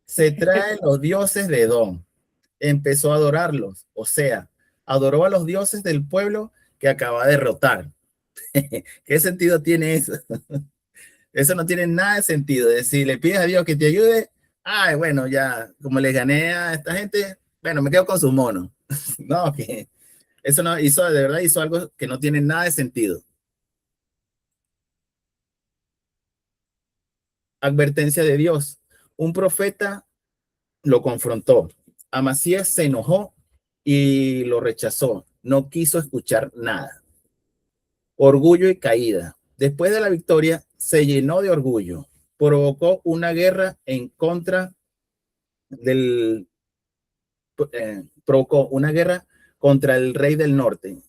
Se trae los dioses de Edom, empezó a adorarlos, o sea, adoró a los dioses del pueblo que acaba de derrotar. ¿Qué sentido tiene eso? Eso no tiene nada de sentido. Es decir, le pides a Dios que te ayude, ay, bueno, ya, como le gané a esta gente, bueno, me quedo con sus monos. No, que eso no hizo, de verdad hizo algo que no tiene nada de sentido. Advertencia de Dios. Un profeta lo confrontó. Amasías se enojó y lo rechazó. No quiso escuchar nada. Orgullo y caída. Después de la victoria, se llenó de orgullo. Provocó una guerra en contra del... provocó una guerra contra el rey del norte.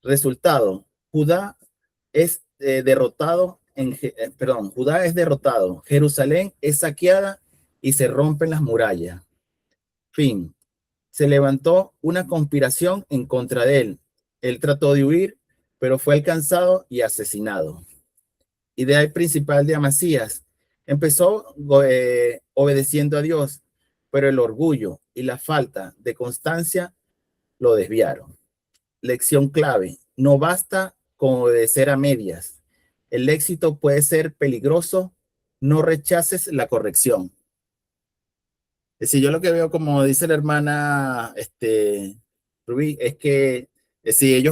Resultado, Judá es derrotado, Judá es derrotado, Jerusalén es saqueada y se rompen las murallas. Fin. Se levantó una conspiración en contra de él. Él trató de huir, pero fue alcanzado y asesinado. Idea principal de Amasías. Empezó obedeciendo a Dios, pero el orgullo y la falta de constancia lo desviaron. Lección clave. No basta con obedecer a medias. El éxito puede ser peligroso. No rechaces la corrección. Es decir, yo lo que veo, como dice la hermana Rubí, es que si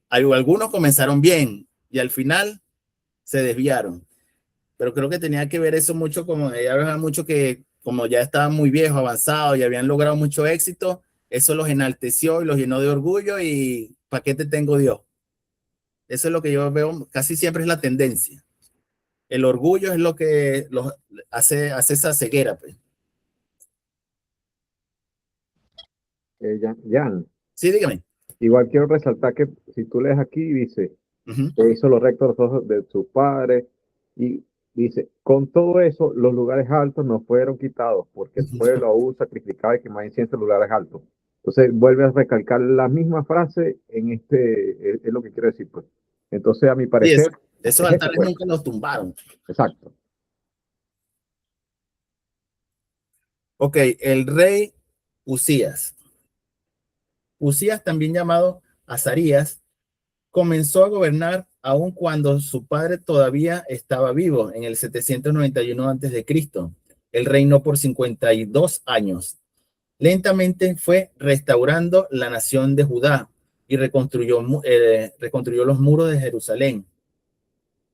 algunos comenzaron bien y al final se desviaron. Pero creo que tenía que ver eso mucho, como ella hablaba mucho, que como ya estaban muy viejos, avanzados y habían logrado mucho éxito, eso los enalteció y los llenó de orgullo y ¿para qué te tengo Dios? Eso es lo que yo veo, casi siempre es la tendencia. El orgullo es lo que los hace esa ceguera, pues. Jan, Sí, dígame. igual quiero resaltar que si tú lees aquí, dice, que hizo lo recto a los ojos de su padre, y dice, con todo eso, los lugares altos no fueron quitados, porque el pueblo aún sacrificaba y quemaba incienso en lugares altos. Entonces, vuelve a recalcar la misma frase en es lo que quiero decir, pues. Entonces, a mi parecer... Esos altares nunca los tumbaron. Exacto. Ok, el rey Usías. Usías, también llamado Azarías, comenzó a gobernar aun cuando su padre todavía estaba vivo en el 791 a.C. Él reinó por 52 años. Lentamente fue restaurando la nación de Judá y reconstruyó los muros de Jerusalén.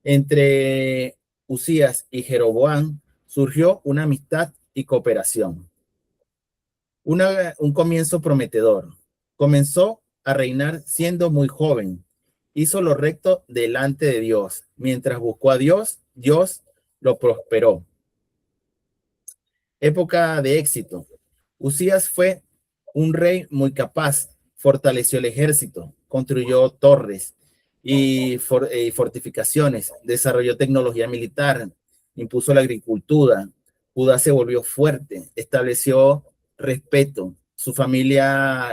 Entre Usías y Jeroboam surgió una amistad y cooperación. Un comienzo prometedor. Comenzó a reinar siendo muy joven. Hizo lo recto delante de Dios. Mientras buscó a Dios, Dios lo prosperó. Época de éxito. Usías fue un rey muy capaz. Fortaleció el ejército, construyó torres y fortificaciones, desarrolló tecnología militar, impuso la agricultura. Judá se volvió fuerte, estableció respeto. Su familia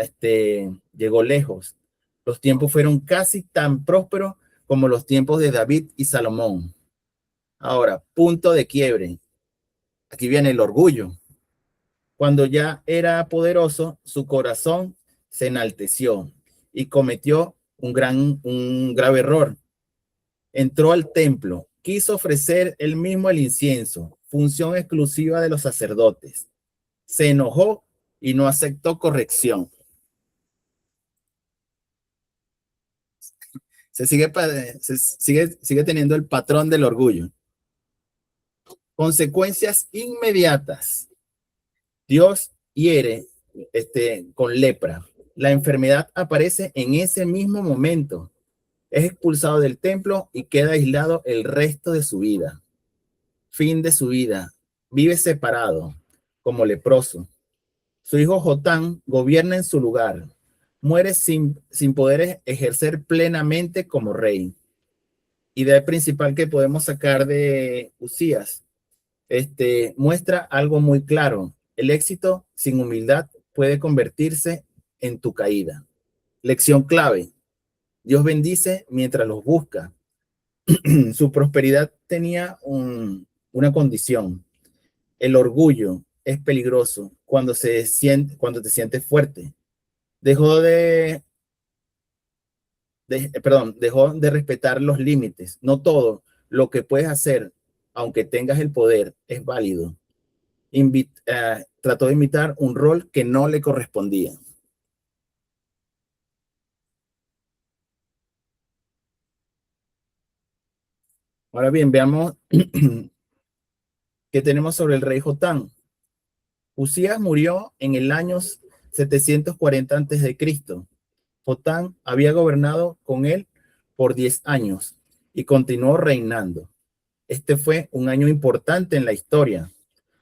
llegó lejos. Los tiempos fueron casi tan prósperos como los tiempos de David y Salomón. Ahora, punto de quiebre. Aquí viene el orgullo. Cuando ya era poderoso, su corazón se enalteció y cometió un grave error. Entró al templo, quiso ofrecer él mismo el incienso, función exclusiva de los sacerdotes. Se enojó y no aceptó corrección. Sigue teniendo el patrón del orgullo. Consecuencias inmediatas. Dios hiere con lepra. La enfermedad aparece en ese mismo momento. Es expulsado del templo y queda aislado el resto de su vida. Fin de su vida. Vive separado, como leproso. Su hijo Jotán gobierna en su lugar. Muere sin poder ejercer plenamente como rey. Idea principal que podemos sacar de Usías. Muestra algo muy claro. El éxito sin humildad puede convertirse en tu caída. Lección clave. Dios bendice mientras los busca. Su prosperidad tenía una condición. El orgullo es peligroso cuando te sientes fuerte. Dejó de respetar los límites. No todo lo que puedes hacer, aunque tengas el poder, es válido. Trató de imitar un rol que no le correspondía. Ahora bien, veamos qué tenemos sobre el rey Jotán. Usías murió en el año 740 a.C. Jotán había gobernado con él por 10 años y continuó reinando. Este fue un año importante en la historia.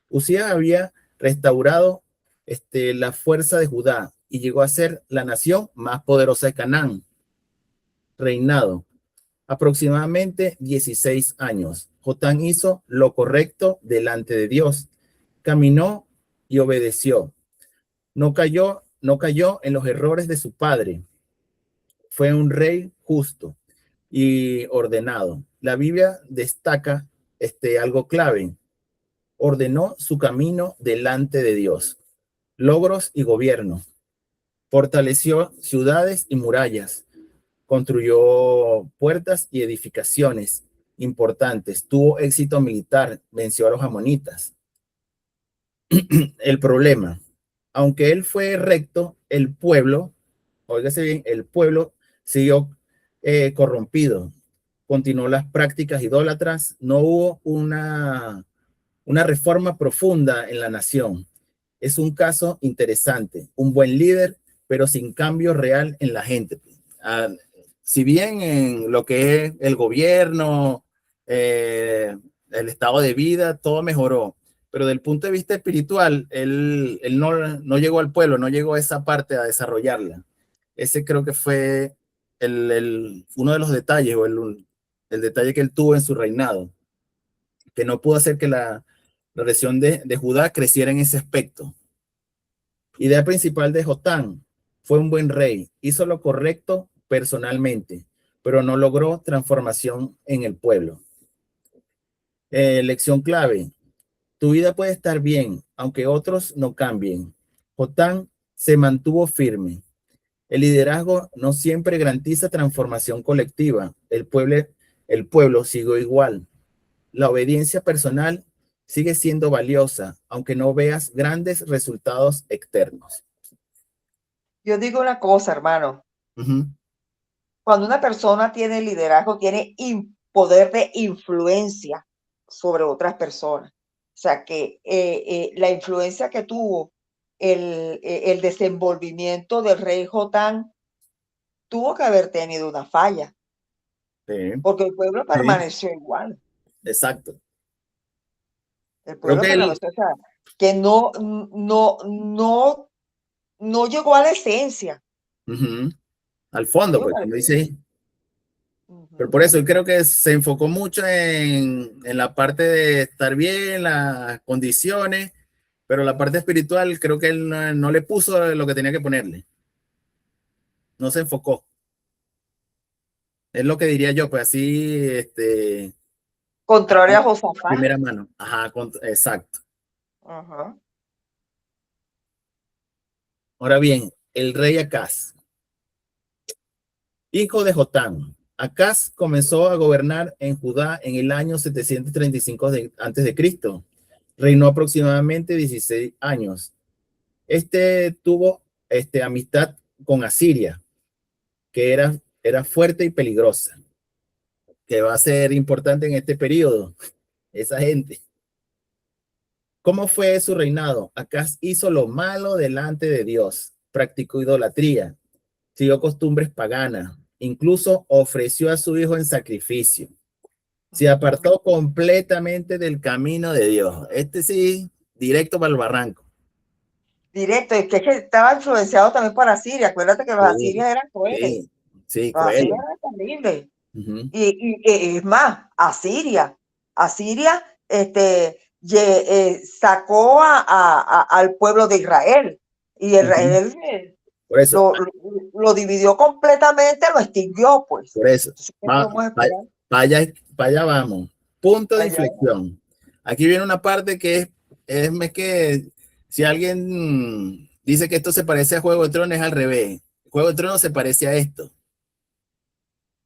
Usías había restaurado la fuerza de Judá y llegó a ser la nación más poderosa de Canaán. Reinado aproximadamente 16 años. Jotán hizo lo correcto delante de Dios. Caminó y obedeció. No cayó en los errores de su padre. Fue un rey justo y ordenado. La Biblia destaca algo clave. Ordenó su camino delante de Dios. Logros y gobierno. Fortaleció ciudades y murallas. Construyó puertas y edificaciones importantes. Tuvo éxito militar. Venció a los amonitas. El problema. Aunque él fue recto, el pueblo, óigase bien, el pueblo siguió corrompido. Continuó las prácticas idólatras. No hubo una reforma profunda en la nación. Es un caso interesante. Un buen líder, pero sin cambio real en la gente. Si bien en lo que es el gobierno, el estado de vida, todo mejoró, pero del punto de vista espiritual, él no llegó al pueblo, no llegó a esa parte a desarrollarla. Ese creo que fue uno de los detalles, o el detalle que él tuvo en su reinado, que no pudo hacer que la región de Judá creciera en ese aspecto. Idea principal de Jotán: fue un buen rey, hizo lo correcto personalmente, pero no logró transformación en el pueblo. Lección clave: tu vida puede estar bien, aunque otros no cambien. Jotán se mantuvo firme. El liderazgo no siempre garantiza transformación colectiva. El pueblo siguió igual. La obediencia personal sigue siendo valiosa, aunque no veas grandes resultados externos. Yo digo una cosa, hermano. Cuando una persona tiene liderazgo, tiene poder de influencia sobre otras personas. O sea, que la influencia que tuvo el desenvolvimiento del rey Jotán tuvo que haber tenido una falla. Sí. Porque el pueblo permaneció igual. Exacto. El pueblo permaneció, o sea, que no llegó a la esencia. Al fondo, pues, como dice ahí. Pero por eso yo creo que se enfocó mucho en la parte de estar bien, las condiciones, pero la parte espiritual creo que él no le puso lo que tenía que ponerle. No se enfocó. Es lo que diría yo, pues así, contrario a Josafat. Primera mano. Ajá, exacto. Ajá. Ahora bien, el rey Acaz, hijo de Jotán. Acaz comenzó a gobernar en Judá en el año 735 a.C. Reinó aproximadamente 16 años. Tuvo amistad con Asiria, que era fuerte y peligrosa, que va a ser importante en este periodo, esa gente. ¿Cómo fue su reinado? Acaz hizo lo malo delante de Dios, practicó idolatría, siguió costumbres paganas, incluso ofreció a su hijo en sacrificio. Se apartó completamente del camino de Dios. Este sí, directo para el barranco. Directo, es que estaba influenciado también por Asiria. Acuérdate que los asirios eran crueles. Sí, Los cruel. asirios eran terribles. Y es más, Asiria sacó al pueblo de Israel. Y Israel por eso, lo dividió completamente, lo extinguió, pues. Por eso. Para allá vamos. Punto de Allá inflexión. Aquí viene una parte que es que si alguien dice que esto se parece a Juego de Tronos, es al revés. Juego de Tronos se parece a esto.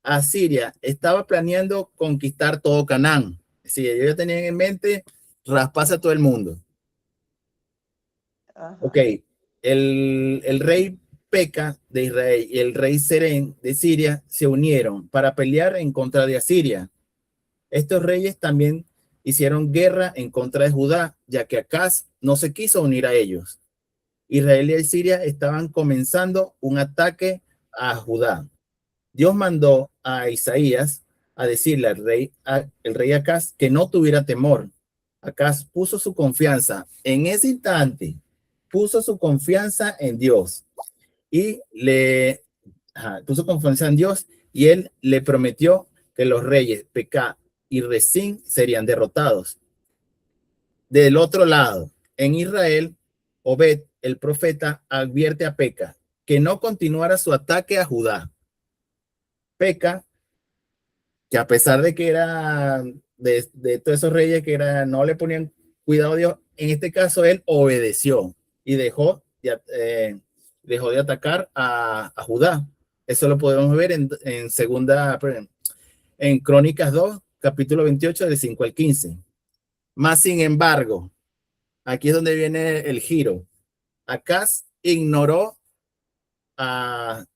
Asiria estaba planeando conquistar todo Canaán. Sí, ellos tenían en mente rasparse a todo el mundo. Ajá. Ok, el rey Peca de Israel y el rey Serén de Siria se unieron para pelear en contra de Asiria. Estos reyes también hicieron guerra en contra de Judá, ya que Acaz no se quiso unir a ellos. Israel y Siria estaban comenzando un ataque a Judá. Dios mandó a Isaías a decirle al rey Acaz que no tuviera temor. Acaz puso su confianza en ese instante, puso su confianza en Dios y puso confianza en Dios y él le prometió que los reyes Pekah y Rezín serían derrotados. Del otro lado, en Israel, Obed, el profeta, advierte a Pekah que no continuara su ataque a Judá. Pekah, que a pesar de que era de todos esos reyes que no le ponían cuidado a Dios, en este caso él obedeció y dejó de atacar a Judá. Eso lo podemos ver en Crónicas 2, capítulo 28, del 5 al 15. Más sin embargo, aquí es donde viene el giro. Acaz ignoró, en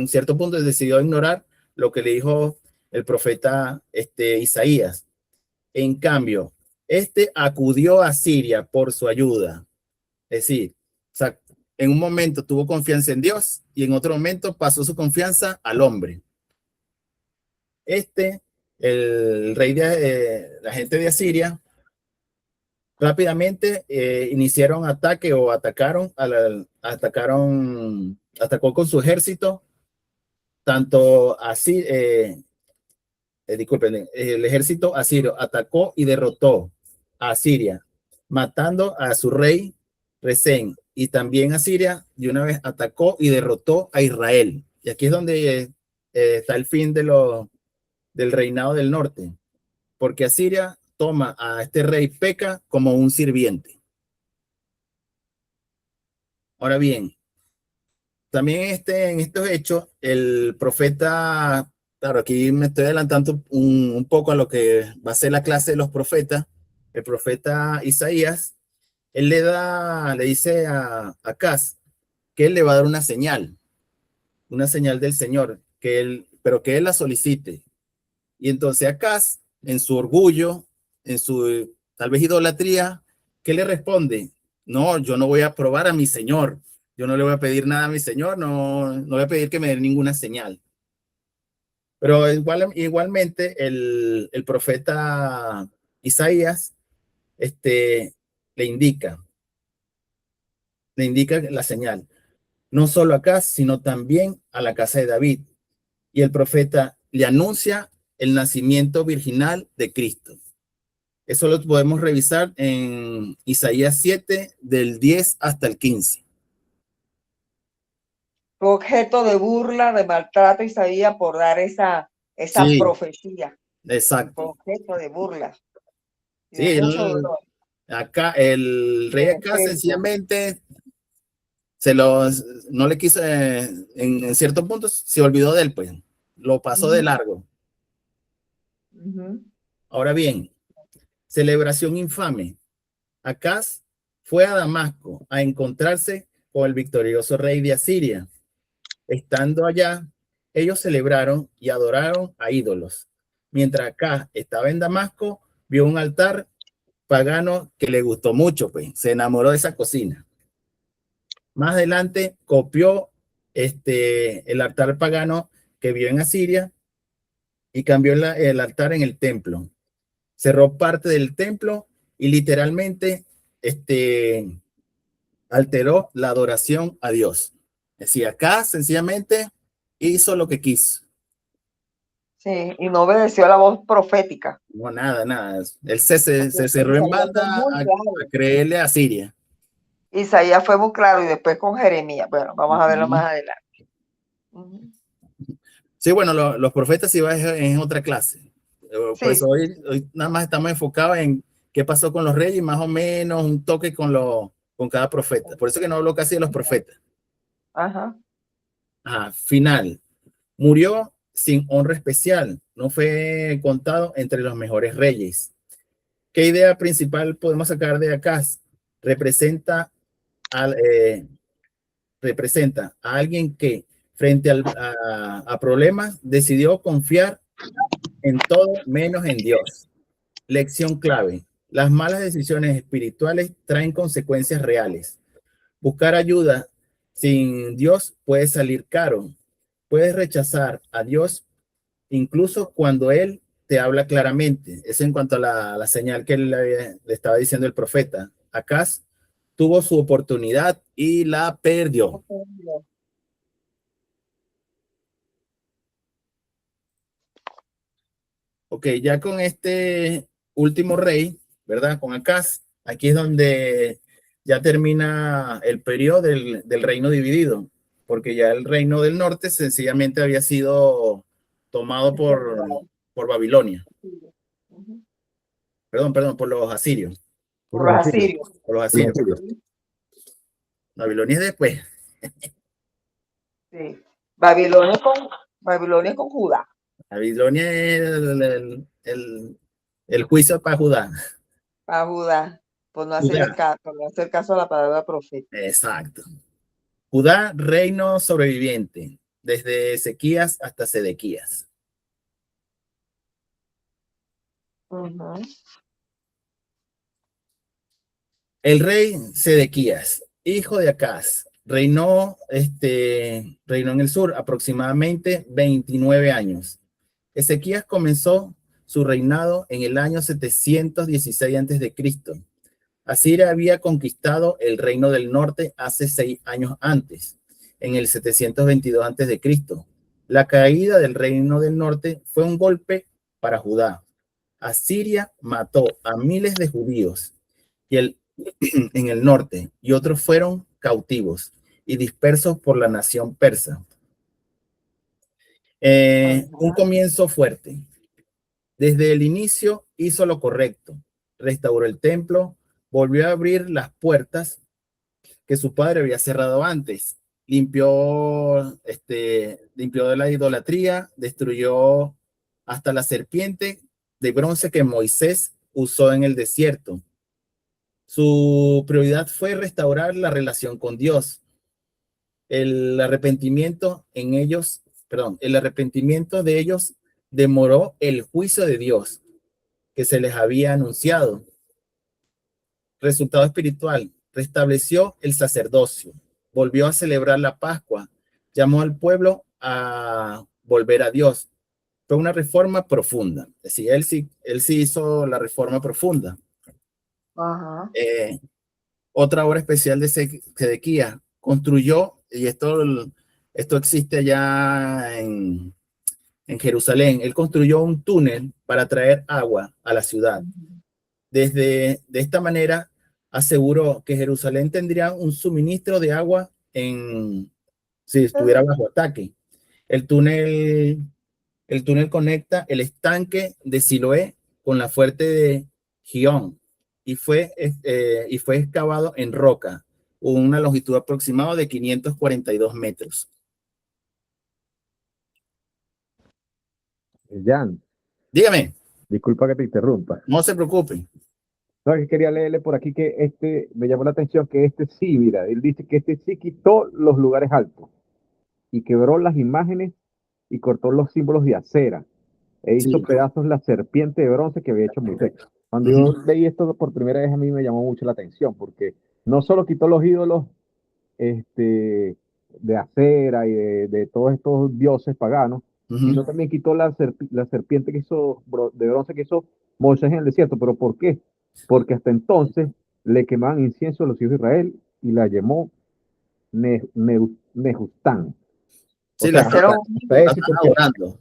cierto punto decidió ignorar lo que le dijo el profeta Isaías. En cambio, acudió a Siria por su ayuda. Es decir, en un momento tuvo confianza en Dios y en otro momento pasó su confianza al hombre. El rey la gente de Asiria, rápidamente iniciaron ataque o atacó con su ejército, tanto así, disculpen, el ejército asirio atacó y derrotó a Asiria, matando a su rey Resén, y también Asiria de una vez atacó y derrotó a Israel. Y aquí es donde está el fin del reinado del norte, porque Asiria toma a este rey Peca como un sirviente. Ahora bien, también en estos hechos, el profeta, claro, aquí me estoy adelantando un poco a lo que va a ser la clase de los profetas. El profeta Isaías, él le dice a Acaz que él le va a dar una señal del Señor, pero que él la solicite. Y entonces Acaz, en su orgullo, en su tal vez idolatría, ¿qué le responde? No, yo no voy a probar a mi Señor. Yo no le voy a pedir nada a mi Señor, no voy a pedir que me dé ninguna señal. Pero igualmente el profeta Isaías le indica la señal, no solo acá, sino también a la casa de David. Y el profeta le anuncia el nacimiento virginal de Cristo. Eso lo podemos revisar en Isaías 7, del 10 hasta el 15. Fue objeto de burla, de maltrato Isaías por dar esa Sí, profecía. exacto. Fue objeto de burla. Sí, acá el rey acá sencillamente no le quiso, en cierto punto se olvidó de él, pues, lo pasó de largo. Ahora bien, celebración infame. Acaz fue a Damasco a encontrarse con el victorioso rey de Asiria. Estando allá, ellos celebraron y adoraron a ídolos. Mientras Acaz estaba en Damasco, vio un altar pagano que le gustó mucho, pues se enamoró de esa cocina. Más adelante copió el altar pagano que vio en Asiria y cambió el altar en el templo. Cerró parte del templo y literalmente alteró la adoración a Dios. Es decir, acá sencillamente hizo lo que quiso. Sí, y no obedeció a la voz profética. No, nada. Él se cerró en Isaías fue banda muy a claro. creerle a Siria. Isaías fue muy claro y después con Jeremías. Bueno, vamos a verlo más adelante. Sí, bueno, los profetas sí va en otra clase. Por Sí, eso hoy nada más estamos enfocados en qué pasó con los reyes, más o menos un toque con cada profeta. Por eso que no hablo casi de los profetas. ajá. Ajá, final. Murió sin honra especial. No fue contado entre los mejores reyes. ¿Qué idea principal podemos sacar de acá? Representa al, representa a alguien que frente a problemas decidió confiar en todo menos en Dios. Lección clave. Las malas decisiones espirituales traen consecuencias reales. Buscar ayuda sin Dios puede salir caro. Puedes rechazar a Dios incluso cuando Él te habla claramente. Eso en cuanto a la señal que le estaba diciendo el profeta. Acaz tuvo su oportunidad y la perdió. Ok, ya con este último rey, ¿verdad? Con Acaz, aquí es donde ya termina el periodo del reino dividido, porque ya el reino del norte sencillamente había sido tomado por Babilonia. Perdón, por los asirios. Por los asirios. Por los asirios. Babilonia es después. Sí. Babilonia con Judá. Babilonia es el juicio para Judá. Para Judá. Por no hacer caso a la palabra profeta. Exacto. Judá, reino sobreviviente, desde Ezequías hasta Sedequías. El rey Sedequías, hijo de Acaz, reinó en el sur aproximadamente 29 años. Ezequías comenzó su reinado en el año 716 a.C. Asiria había conquistado el reino del norte hace 6 años antes, en el 722 a.C. La caída del reino del norte fue un golpe para Judá. Asiria mató a miles de judíos en el norte y otros fueron cautivos y dispersos por la nación persa. Un comienzo fuerte. Desde el inicio hizo lo correcto, restauró el templo, volvió a abrir las puertas que su padre había cerrado antes, limpió de la idolatría, destruyó hasta la serpiente de bronce que Moisés usó en el desierto. Su prioridad fue restaurar la relación con Dios. El arrepentimiento de ellos demoró el juicio de Dios que se les había anunciado. Resultado espiritual, restableció el sacerdocio, volvió a celebrar la Pascua, llamó al pueblo a volver a Dios. Fue una reforma profunda. Es decir, él sí hizo la reforma profunda. Otra obra especial de Sedequías, construyó, y esto existe ya en Jerusalén, él construyó un túnel para traer agua a la ciudad. De esta manera aseguró que Jerusalén tendría un suministro de agua si estuviera bajo ataque. El túnel conecta el estanque de Siloé con la fuente de Gihón y fue excavado en roca, una longitud aproximada de 542 metros. Jan, Dígame, disculpa que te interrumpa. no se preocupen. No, que quería leerle por aquí que me llamó la atención que sí, mira, él dice que sí quitó los lugares altos y quebró las imágenes y cortó los símbolos de acera e hizo pedazos la serpiente de bronce que había hecho Moisés. Cuando yo leí esto por primera vez a mí me llamó mucho la atención porque no solo quitó los ídolos de acera y de todos estos dioses paganos, sino también quitó la serpiente que hizo de bronce que hizo Moisés en el desierto. ¿Pero por qué? Porque hasta entonces le quemaban incienso a los hijos de Israel y la llamó Nehustán. O Sí, sea, la Pero hasta están ese, porque adorando.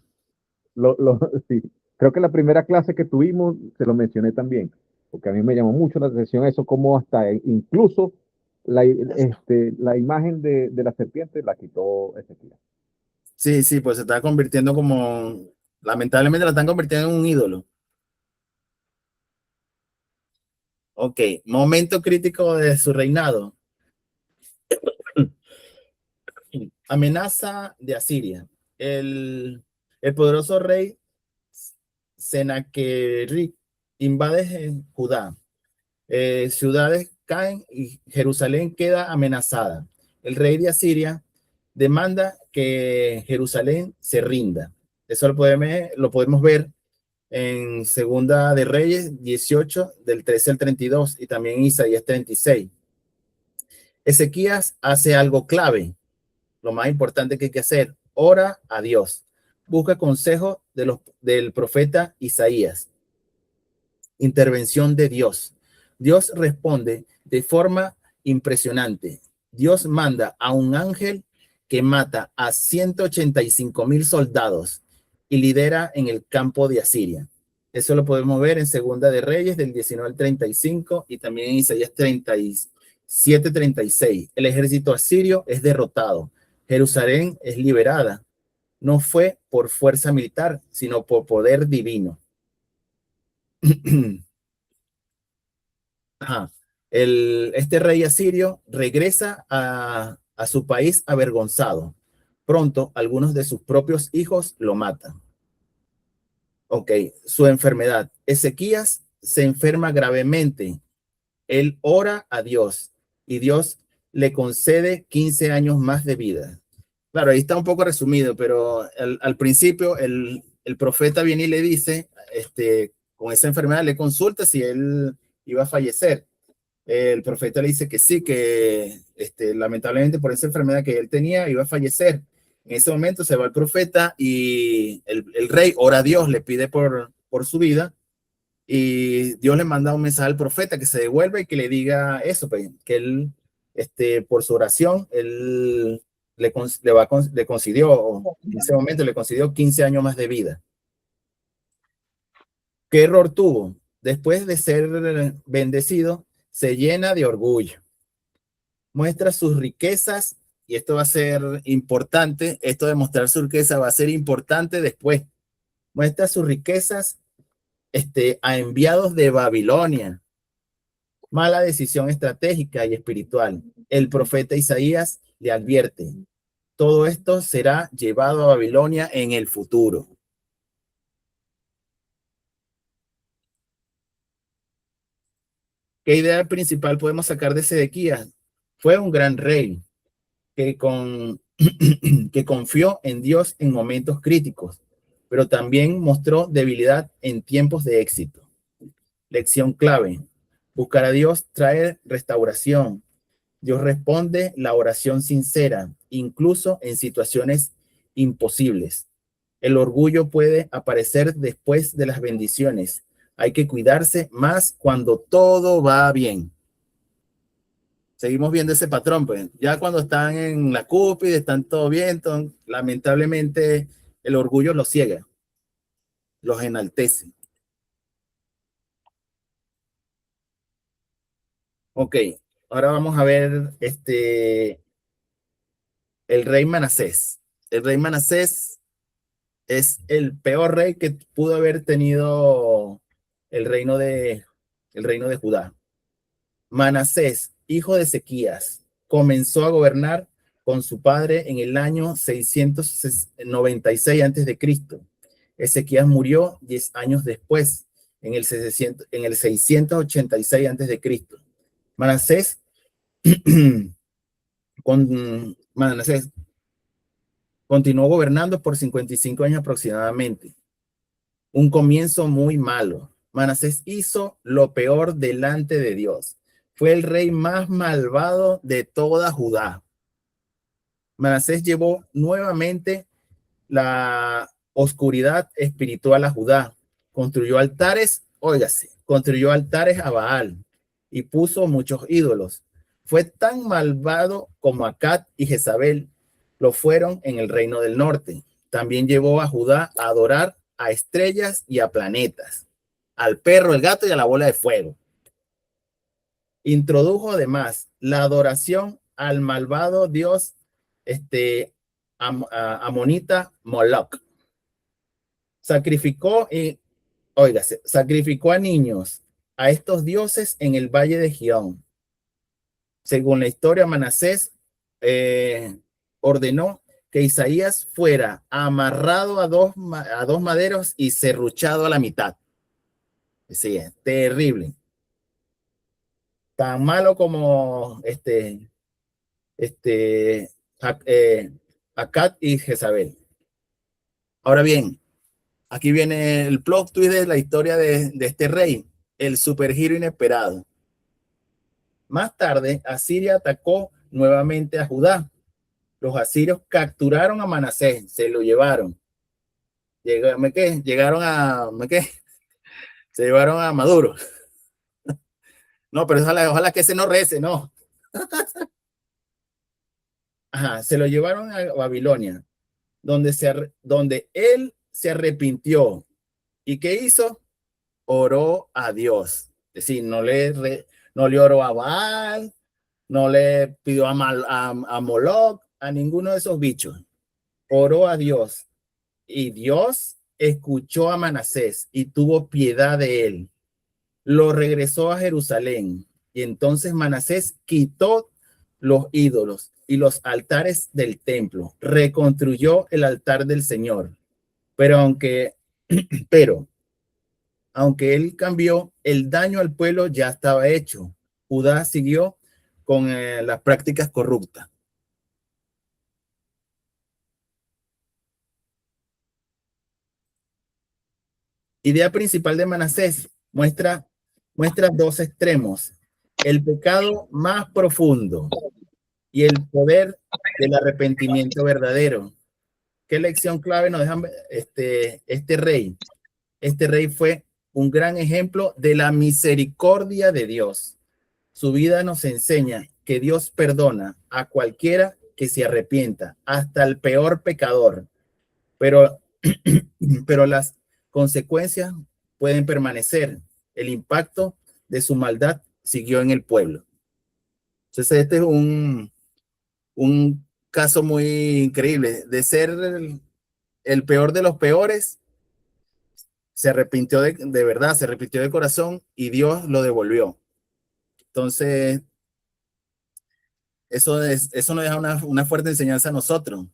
sí, creo que la primera clase que tuvimos se lo mencioné también, porque a mí me llamó mucho la atención eso, como hasta incluso la imagen de la serpiente la quitó Ezequiel. Sí, sí, pues se está convirtiendo como, lamentablemente la están convirtiendo en un ídolo. Ok, momento crítico de su reinado. Amenaza de Asiria. El poderoso rey Sennacherib invade Judá. Ciudades caen y Jerusalén queda amenazada. El rey de Asiria demanda que Jerusalén se rinda. Eso lo podemos ver en Segunda de Reyes 18, del 13 al 32, y también Isaías 36. Ezequías hace algo clave, lo más importante que hay que hacer: ora a Dios, busca consejo del profeta Isaías. Intervención de Dios. Dios responde de forma impresionante. Dios manda a un ángel que mata a 185,000 soldados y lidera en el campo de Asiria. Eso lo podemos ver en Segunda de Reyes del 19 al 35 y también en Isaías 37, 36. El ejército asirio es derrotado. Jerusalén es liberada. No fue por fuerza militar, sino por poder divino. Ajá. Este rey asirio regresa a su país avergonzado. Pronto, algunos de sus propios hijos lo matan. Ok, su enfermedad. Ezequías se enferma gravemente. Él ora a Dios y Dios le concede 15 años más de vida. Claro, ahí está un poco resumido, pero al principio el profeta viene y le dice, con esa enfermedad le consulta si él iba a fallecer. El profeta le dice que sí, que lamentablemente por esa enfermedad que él tenía iba a fallecer. En ese momento se va el profeta y el rey ora a Dios, le pide por su vida, y Dios le manda un mensaje al profeta que se devuelva y que le diga eso, pues, que él, por su oración, él le concedió, en ese momento le concedió 15 años más de vida. ¿Qué error tuvo? Después de ser bendecido, se llena de orgullo, muestra sus riquezas, y esto va a ser importante, esto de mostrar su riqueza va a ser importante después. Muestra sus riquezas a enviados de Babilonia. Mala decisión estratégica y espiritual. El profeta Isaías le advierte: todo esto será llevado a Babilonia en el futuro. ¿Qué idea principal podemos sacar de Sedequías? Fue un gran rey que confió en Dios en momentos críticos, pero también mostró debilidad en tiempos de éxito. Lección clave: buscar a Dios trae restauración. Dios responde la oración sincera, incluso en situaciones imposibles. El orgullo puede aparecer después de las bendiciones. Hay que cuidarse más cuando todo va bien. Seguimos viendo ese patrón, pues. Ya cuando están en la cúspide, están todo bien, entonces, lamentablemente el orgullo los ciega, los enaltece. Ok, ahora vamos a ver el rey Manasés. El rey Manasés es el peor rey que pudo haber tenido el reino de Judá. Manasés, hijo de Ezequías, comenzó a gobernar con su padre en el año 696 a.C. Ezequías murió 10 años después, en el 686 a.C. Manasés, Manasés continuó gobernando por 55 años aproximadamente. Un comienzo muy malo. Manasés hizo lo peor delante de Dios. Fue el rey más malvado de toda Judá. Manasés llevó nuevamente la oscuridad espiritual a Judá. Construyó altares, óigase, construyó altares a Baal y puso muchos ídolos. Fue tan malvado como Acab y Jezabel lo fueron en el reino del norte. También llevó a Judá a adorar a estrellas y a planetas, al perro, el gato y a la bola de fuego. Introdujo además la adoración al malvado dios amonita Moloch. Sacrificó a niños a estos dioses en el valle de Gihón. Según la historia, Manasés ordenó que Isaías fuera amarrado a dos maderos y serruchado a la mitad. Sí, es terrible. Tan malo como Acab y Jezabel. Ahora bien, aquí viene el plot twist de la historia de este rey, el supergiro inesperado. Más tarde, Asiria atacó nuevamente a Judá. Los asirios capturaron a Manasés, se lo llevaron. Se llevaron a Maduro. No, pero ojalá que ese no rece, no. Ajá, se lo llevaron a Babilonia, donde él se arrepintió. ¿Y qué hizo? Oró a Dios. Es decir, no le oró a Baal, no le pidió a Moloch, a ninguno de esos bichos. Oró a Dios. Y Dios escuchó a Manasés y tuvo piedad de él. Lo regresó a Jerusalén. Y entonces Manasés quitó los ídolos y los altares del templo. Reconstruyó el altar del Señor. Pero aunque él cambió, el daño al pueblo ya estaba hecho. Judá siguió con las prácticas corruptas. Idea principal de Manasés muestra dos extremos: el pecado más profundo y el poder del arrepentimiento verdadero. ¿Qué lección clave nos deja este rey? Este rey fue un gran ejemplo de la misericordia de Dios. Su vida nos enseña que Dios perdona a cualquiera que se arrepienta, hasta el peor pecador, pero las consecuencias pueden permanecer. El impacto de su maldad siguió en el pueblo. Entonces este es un caso muy increíble. De ser el peor de los peores, se arrepintió de verdad, se arrepintió de corazón y Dios lo devolvió. Entonces, eso nos deja una fuerte enseñanza a nosotros.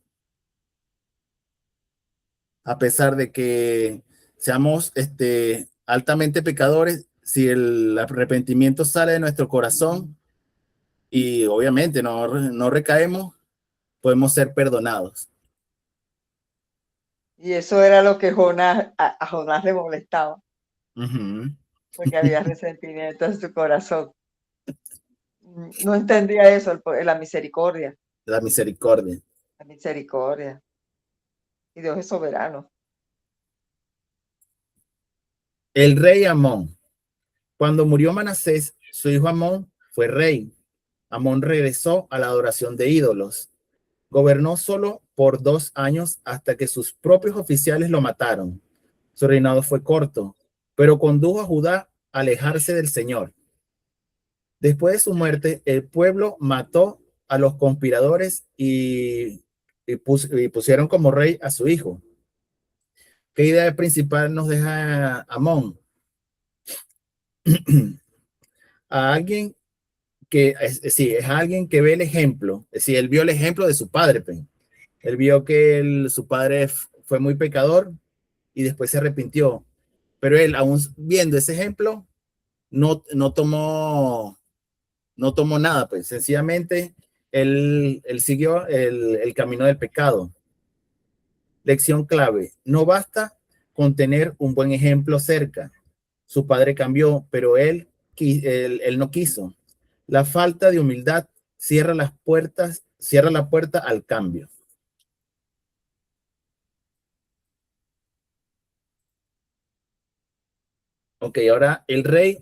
A pesar de que seamos altamente pecadores, si el arrepentimiento sale de nuestro corazón y obviamente no recaemos, podemos ser perdonados. Y eso era lo que a Jonás le molestaba, porque había resentimiento en su corazón. No entendía eso, la misericordia. La misericordia. La misericordia. Y Dios es soberano. El rey Amón. Cuando murió Manasés, su hijo Amón fue rey. Amón regresó a la adoración de ídolos. Gobernó solo por 2 años hasta que sus propios oficiales lo mataron. Su reinado fue corto, pero condujo a Judá a alejarse del Señor. Después de su muerte, el pueblo mató a los conspiradores y pusieron como rey a su hijo. ¿Qué idea principal nos deja Amón? A alguien que es alguien que ve el ejemplo, es decir, él vio el ejemplo de su padre. Él vio que su padre fue muy pecador y después se arrepintió. Pero él, aún viendo ese ejemplo, no tomó nada, pues sencillamente él siguió el camino del pecado. Lección clave: no basta con tener un buen ejemplo cerca. Su padre cambió, pero él no quiso. La falta de humildad cierra la puerta al cambio. Ok, ahora el rey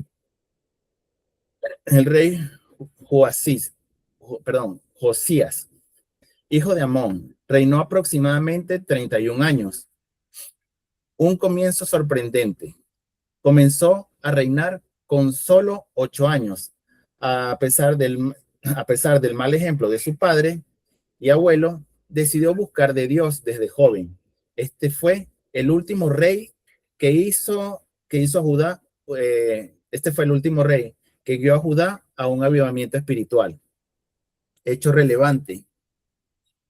Josías, hijo de Amón, reinó aproximadamente 31 años. Un comienzo sorprendente. Comenzó a reinar con solo 8 años, a pesar del mal ejemplo de su padre y abuelo, decidió buscar de Dios desde joven. Este fue el último rey que hizo a Judá, este fue el último rey que guió a Judá a un avivamiento espiritual. Hecho relevante.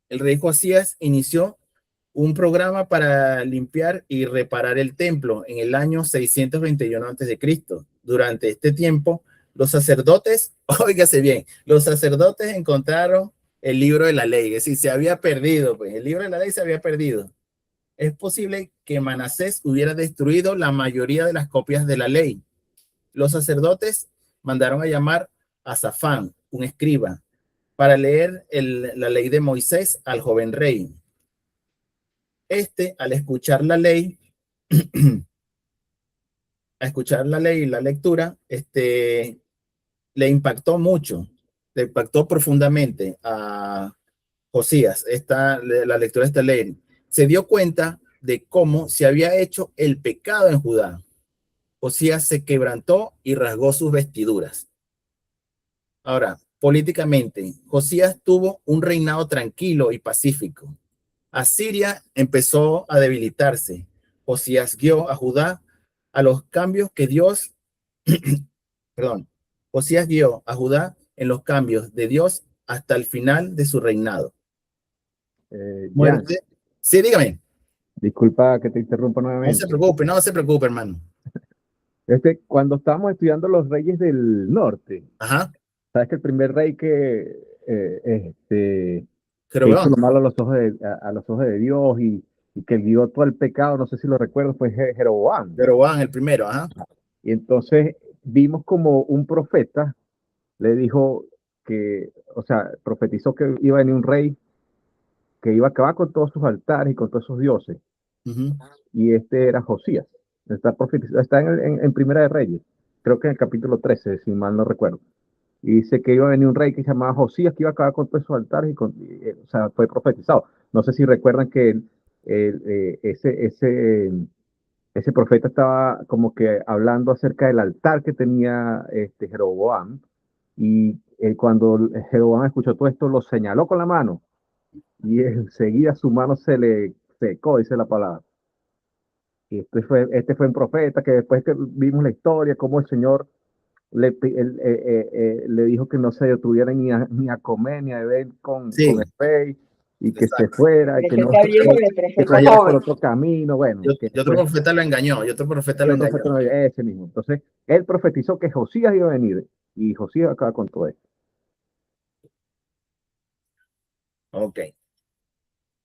El rey Josías inició un programa para limpiar y reparar el templo en el año 621 a.C. Durante este tiempo, los sacerdotes, óigase bien, los sacerdotes encontraron el libro de la ley, es decir, se había perdido, pues el libro de la ley se había perdido. Es posible que Manasés hubiera destruido la mayoría de las copias de la ley. Los sacerdotes mandaron a llamar a Safán, un escriba, para leer la ley de Moisés al joven rey. Al escuchar la ley, y la lectura, le impactó mucho, le impactó profundamente a Josías, la lectura de esta ley. Se dio cuenta de cómo se había hecho el pecado en Judá. Josías se quebrantó y rasgó sus vestiduras. Ahora, políticamente, Josías tuvo un reinado tranquilo y pacífico. Asiria empezó a debilitarse. Josías guió a Judá a los cambios que Dios, perdón, Josías guió a Judá en los cambios de Dios hasta el final de su reinado. Jan, Muerte. Sí, dígame. disculpa que te interrumpa No nuevamente. se preocupe, hermano. Cuando estábamos estudiando los reyes del norte, Ajá. sabes que el primer rey que hizo Jeroboam. lo malo a los ojos a los ojos de Dios y que guió todo el pecado, no sé si lo recuerdas, fue Jeroboam. Jeroboam, el primero, ajá. Y entonces vimos como un profeta le dijo que, o sea, profetizó que iba a venir un rey que iba a acabar con todos sus altares y con todos sus dioses. Uh-huh. Y este era Josías. Está en Primera de Reyes, creo que en el capítulo 13, si mal no recuerdo. Y dice que iba a venir un rey que se llamaba Josías, que iba a acabar con todos sus altares, o sea, fue profetizado. No sé si recuerdan que ese profeta estaba como que hablando acerca del altar que tenía Jeroboam, y cuando Jeroboam escuchó todo esto, lo señaló con la mano, y enseguida su mano se le secó, dice la palabra. Y este fue un profeta que después que vimos la historia, cómo el Señor le dijo que no se detuviera ni a comer ni a beber con el rey, y que se Exacto. fuera, y que no que trayera por otro camino. Bueno, y otro profeta lo engañó, ese mismo. Entonces, él profetizó que Josías iba a venir, y Josías acaba con todo esto. Ok.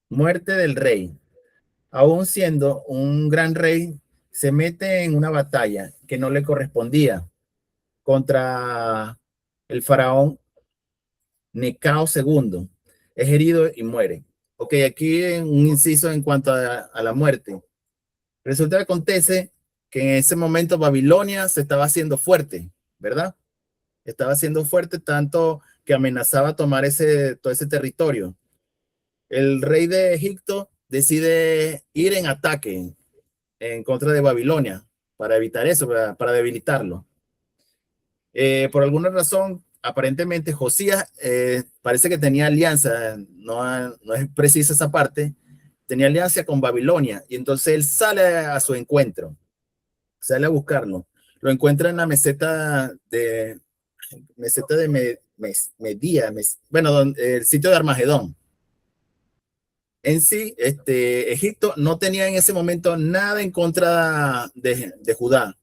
Muerte del rey. Aún siendo un gran rey, se mete en una batalla que no le correspondía contra el faraón Necao II. Es herido y muere. Ok, aquí un inciso en cuanto a la muerte. Resulta que acontece que en ese momento Babilonia se estaba haciendo fuerte, ¿verdad? Estaba haciendo fuerte tanto que amenazaba tomar todo ese territorio. El rey de Egipto decide ir en ataque en contra de Babilonia para evitar eso, para debilitarlo. Por alguna razón, aparentemente Josías parece que tenía alianza, no es precisa esa parte, tenía alianza con Babilonia, y entonces él sale a su encuentro, sale a buscarlo. Lo encuentra en la meseta de Medía, bueno, el sitio de Armagedón. En sí, Egipto no tenía en ese momento nada en contra de Judá,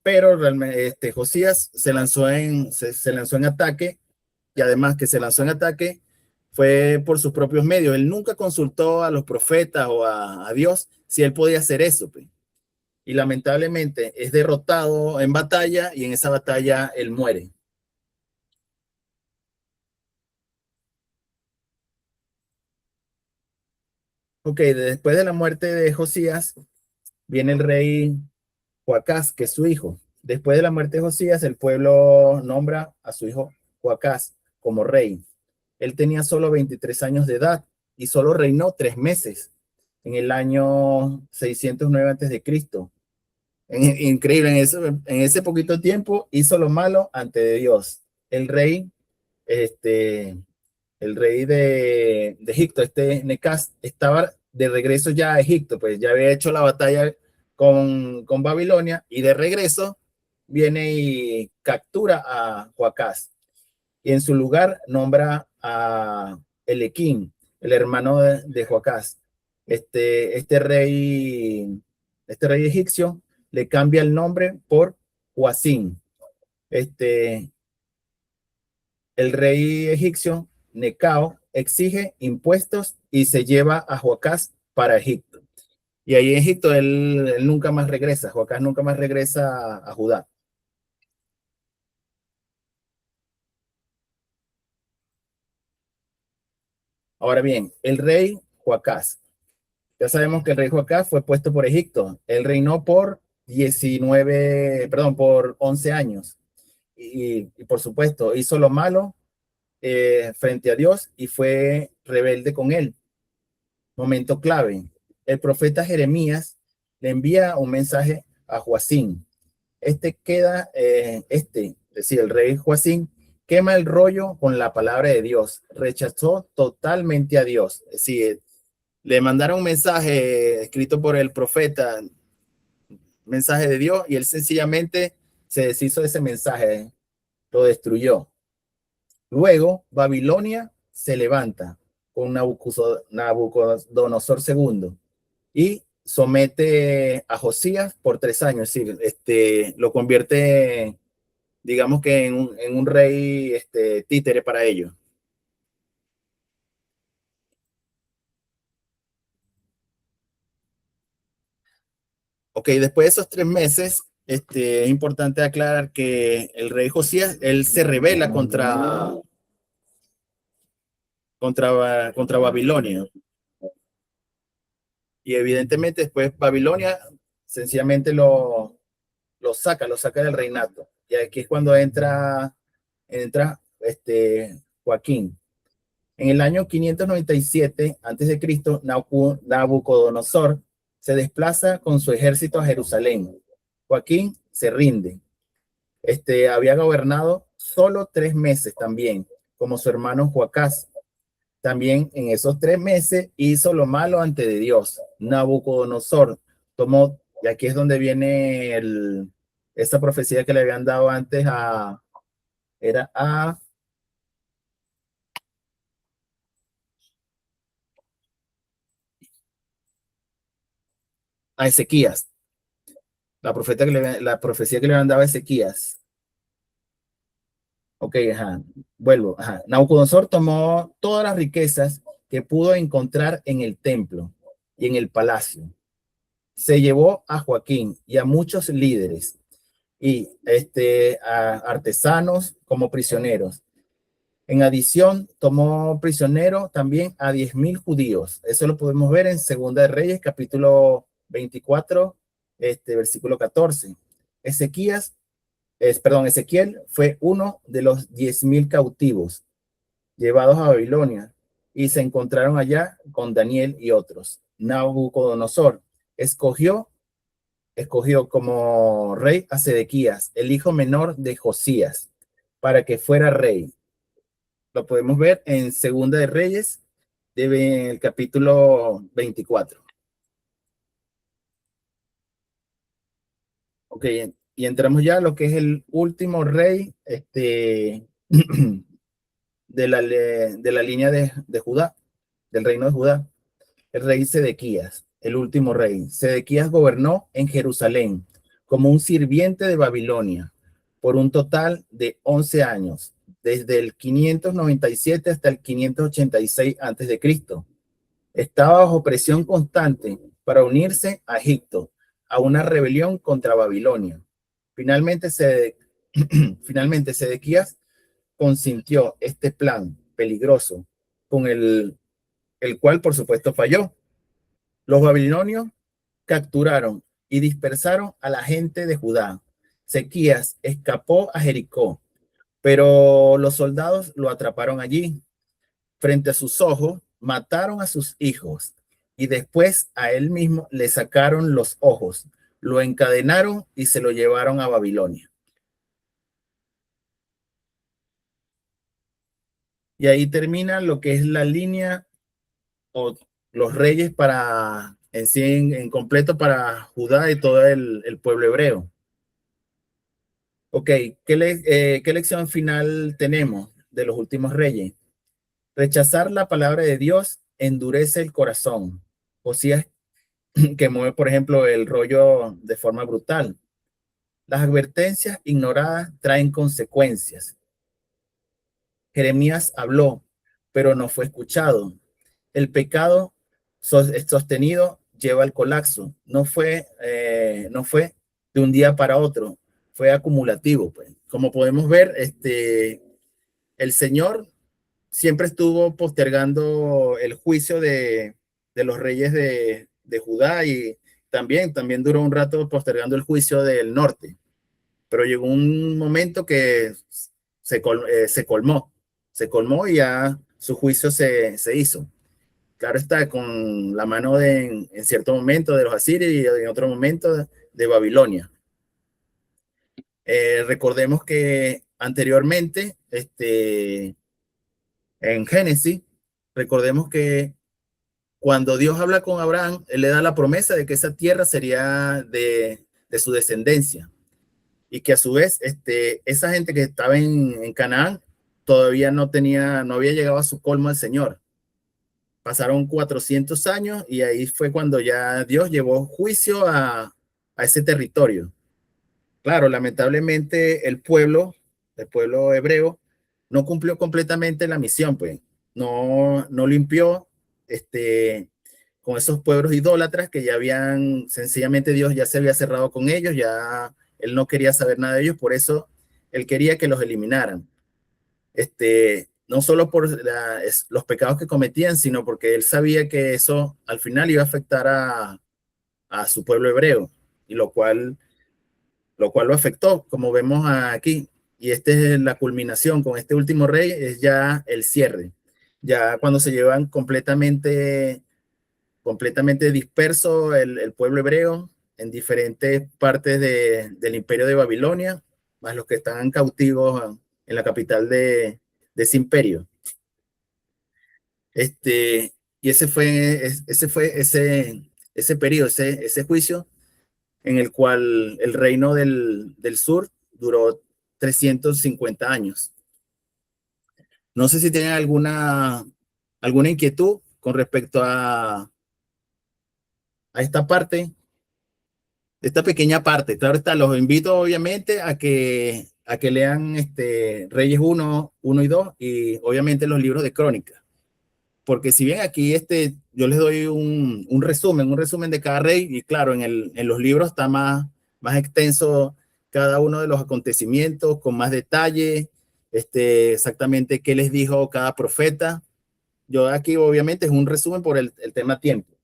pero realmente Josías se lanzó en ataque, y además que se lanzó en ataque fue por sus propios medios. Él nunca consultó a los profetas o a Dios si él podía hacer eso, pues. Y lamentablemente es derrotado en batalla, y en esa batalla él muere. Ok, después de la muerte de Josías viene el rey Joacás, que es su hijo. Después de la muerte de Josías, el pueblo nombra a su hijo Joacás como rey. Él tenía solo 23 años de edad y solo reinó 3 meses en el año 609 a.C. Increíble, en ese poquito tiempo hizo lo malo ante Dios. El rey, este, el rey de Egipto, Necas, estaba de regreso ya a Egipto, pues ya había hecho la batalla con Babilonia y de regreso viene y captura a Joacás y en su lugar nombra a Elequín, el hermano de Joacás. Este rey egipcio le cambia el nombre por Joacín. El rey egipcio, Necao, exige impuestos y se lleva a Joacás para Egipto. Y ahí en Egipto él nunca más regresa, Joacás nunca más regresa a Judá. Ahora bien, el rey Joacás. Ya sabemos que el rey Joacás fue puesto por Egipto. Él reinó por 11 años. Y por supuesto, hizo lo malo frente a Dios y fue rebelde con él. Momento clave. El profeta Jeremías le envía un mensaje a Joacín. Es decir, el rey Joacín quema el rollo con la palabra de Dios. Rechazó totalmente a Dios. Es decir, le mandaron un mensaje escrito por el profeta, mensaje de Dios, y él sencillamente se deshizo de ese mensaje, lo destruyó. Luego, Babilonia se levanta con Nabucodonosor II y somete a Josías por 3 años, es decir, lo convierte, digamos que en un rey títere para ellos. Ok, después de esos 3 meses, es importante aclarar que el rey Josías, él se rebela contra Babilonia. Y evidentemente después Babilonia sencillamente lo saca del reinato. Y aquí es cuando entra Joaquín. En el año 597 a.C., Nabucodonosor se desplaza con su ejército a Jerusalén. Joaquín se rinde. Había gobernado solo 3 meses también, como su hermano Joacás. También en esos 3 meses hizo lo malo ante de Dios. Nabucodonosor tomó, y aquí es donde viene esa profecía que le habían dado antes a Ezequías. La profecía que le habían dado a Ezequías. Ok, ajá. Vuelvo. Ajá. Nabucodonosor tomó todas las riquezas que pudo encontrar en el templo y en el palacio. Se llevó a Joaquín y a muchos líderes y a artesanos como prisioneros. En adición, tomó prisionero también a 10,000 judíos. Eso lo podemos ver en Segunda de Reyes, capítulo 24, versículo 14. Ezequiel fue uno de los 10,000 cautivos llevados a Babilonia y se encontraron allá con Daniel y otros. Nabucodonosor escogió como rey a Sedequías, el hijo menor de Josías, para que fuera rey. Lo podemos ver en Segunda de Reyes, el capítulo 24. Ok, y entramos ya a lo que es el último rey de la línea de Judá, del reino de Judá, el rey Sedequías, el último rey. Sedequías gobernó en Jerusalén como un sirviente de Babilonia por un total de 11 años, desde el 597 hasta el 586 a.C. Estaba bajo presión constante para unirse a Egipto, a una rebelión contra Babilonia. Finalmente Sedequías consintió este plan peligroso, con el cual por supuesto falló. Los babilonios capturaron y dispersaron a la gente de Judá. Ezequías escapó a Jericó, pero los soldados lo atraparon allí. Frente a sus ojos, mataron a sus hijos y después a él mismo le sacaron los ojos, lo encadenaron y se lo llevaron a Babilonia. Y ahí termina lo que es la línea o los reyes para en sí en completo para Judá y todo el pueblo hebreo. Ok, ¿qué lección final tenemos de los últimos reyes? Rechazar la palabra de Dios endurece el corazón. Josías que mueve, por ejemplo, el rollo de forma brutal. Las advertencias ignoradas traen consecuencias. Jeremías habló, pero no fue escuchado. El pecado sostenido lleva al colapso. No fue de un día para otro, fue acumulativo. Pues. Como podemos ver, el Señor siempre estuvo postergando el juicio de los reyes de Judá y también duró un rato postergando el juicio del norte. Pero llegó un momento que se colmó y ya su juicio se hizo. Claro está, con la mano en cierto momento de los asirios y en otro momento de Babilonia. Recordemos que anteriormente, en Génesis, recordemos que cuando Dios habla con Abraham, él le da la promesa de que esa tierra sería de su descendencia y que a su vez esa gente que estaba en Canaán todavía no había llegado a su colmo al Señor. Pasaron 400 años y ahí fue cuando ya Dios llevó juicio a ese territorio. Claro, lamentablemente el pueblo hebreo no cumplió completamente la misión, pues no limpió con esos pueblos idólatras que ya habían, sencillamente Dios ya se había cerrado con ellos, ya él no quería saber nada de ellos, por eso él quería que los eliminaran. No solo por los pecados que cometían, sino porque él sabía que eso al final iba a afectar a su pueblo hebreo, y lo cual lo afectó, como vemos aquí. Y esta es la culminación con este último rey, es ya el cierre. Ya cuando se llevan completamente disperso el pueblo hebreo en diferentes partes del imperio de Babilonia, más los que están cautivos en la capital de ese imperio. Y ese fue ese periodo, ese juicio en el cual el reino del sur duró 350 años. No sé si tienen alguna inquietud con respecto a esta parte, esta pequeña parte. Claro está, los invito obviamente a que lean Reyes 1 y 2 y obviamente los libros de Crónicas. Porque si bien aquí yo les doy un resumen de cada rey, y claro, en los libros está más extenso cada uno de los acontecimientos, con más detalle, exactamente qué les dijo cada profeta. Yo aquí obviamente es un resumen por el tema tiempo.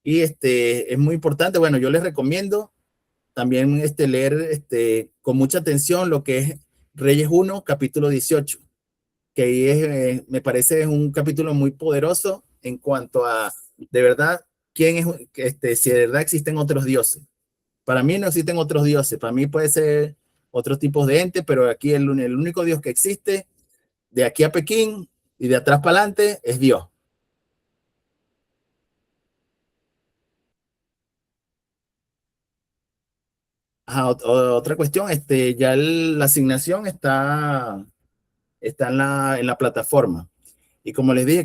Y es muy importante, bueno, yo les recomiendo también leer con mucha atención lo que es Reyes 1, capítulo 18. Que ahí me parece es un capítulo muy poderoso en cuanto a, de verdad, quién es, si de verdad existen otros dioses. Para mí no existen otros dioses, para mí puede ser otros tipos de entes, pero aquí el único Dios que existe, de aquí a Pekín y de atrás para adelante, es Dios. Otra cuestión, ya la asignación está en la plataforma. Y como les dije,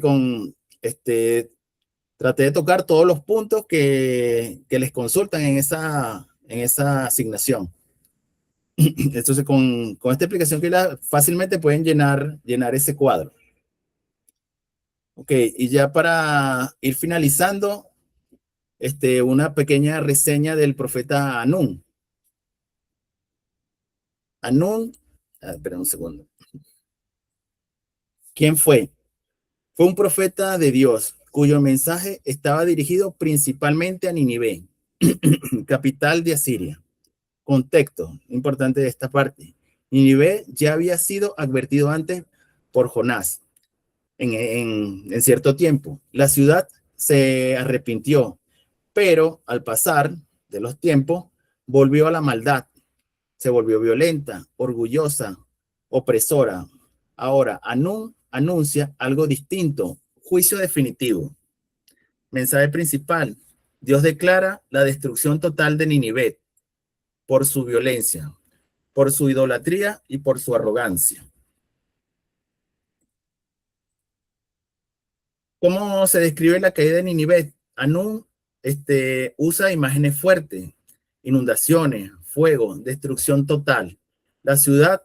traté de tocar todos los puntos que les consultan en esa asignación. Entonces, con esta explicación que fácilmente pueden llenar ese cuadro. Ok, y ya para ir finalizando, una pequeña reseña del profeta Anún. Anún, espera un segundo. ¿Quién fue? Fue un profeta de Dios cuyo mensaje estaba dirigido principalmente a Nínive, capital de Asiria. Contexto importante de esta parte. Nínive ya había sido advertido antes por Jonás en cierto tiempo. La ciudad se arrepintió, pero al pasar de los tiempos volvió a la maldad, se volvió violenta, orgullosa, opresora. Ahora, Anún anuncia algo distinto, juicio definitivo. Mensaje principal: Dios declara la destrucción total de Nínive por su violencia, por su idolatría y por su arrogancia. ¿Cómo se describe la caída de Nínive? Anún usa imágenes fuertes: inundaciones, fuego, destrucción total. La ciudad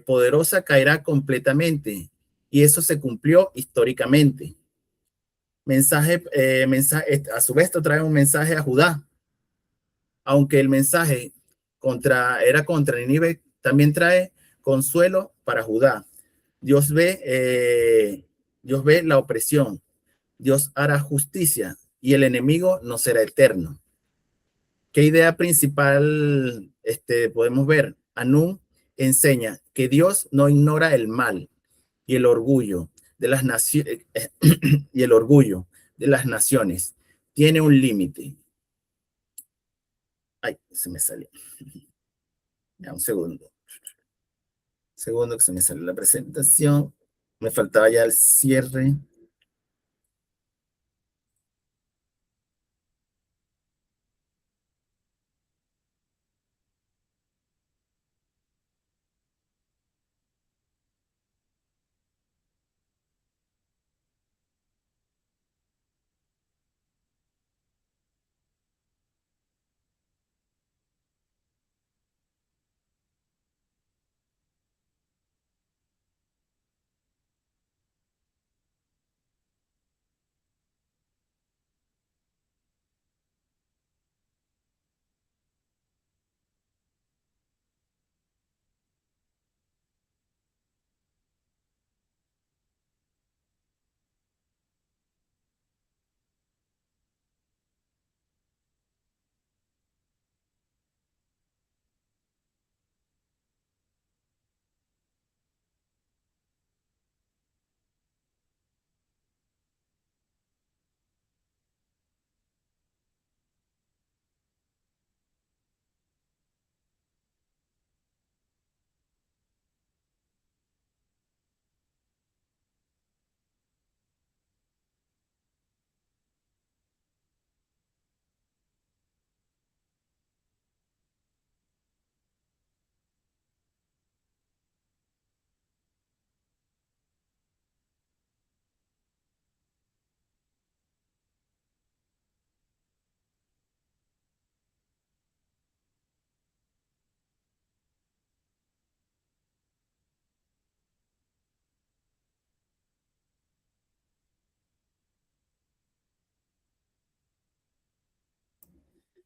poderosa caerá completamente, y eso se cumplió históricamente. A su vez, esto trae un mensaje a Judá. Aunque el mensaje era contra Nínive, también trae consuelo para Judá. Dios ve la opresión, Dios hará justicia y el enemigo no será eterno. ¿Qué idea principal podemos ver? Anún enseña que Dios no ignora el mal y el orgullo de las naciones y el orgullo de las naciones tiene un límite. Ay, se me salió. Ya, un segundo. Segundo que se me salió la presentación. Me faltaba ya el cierre.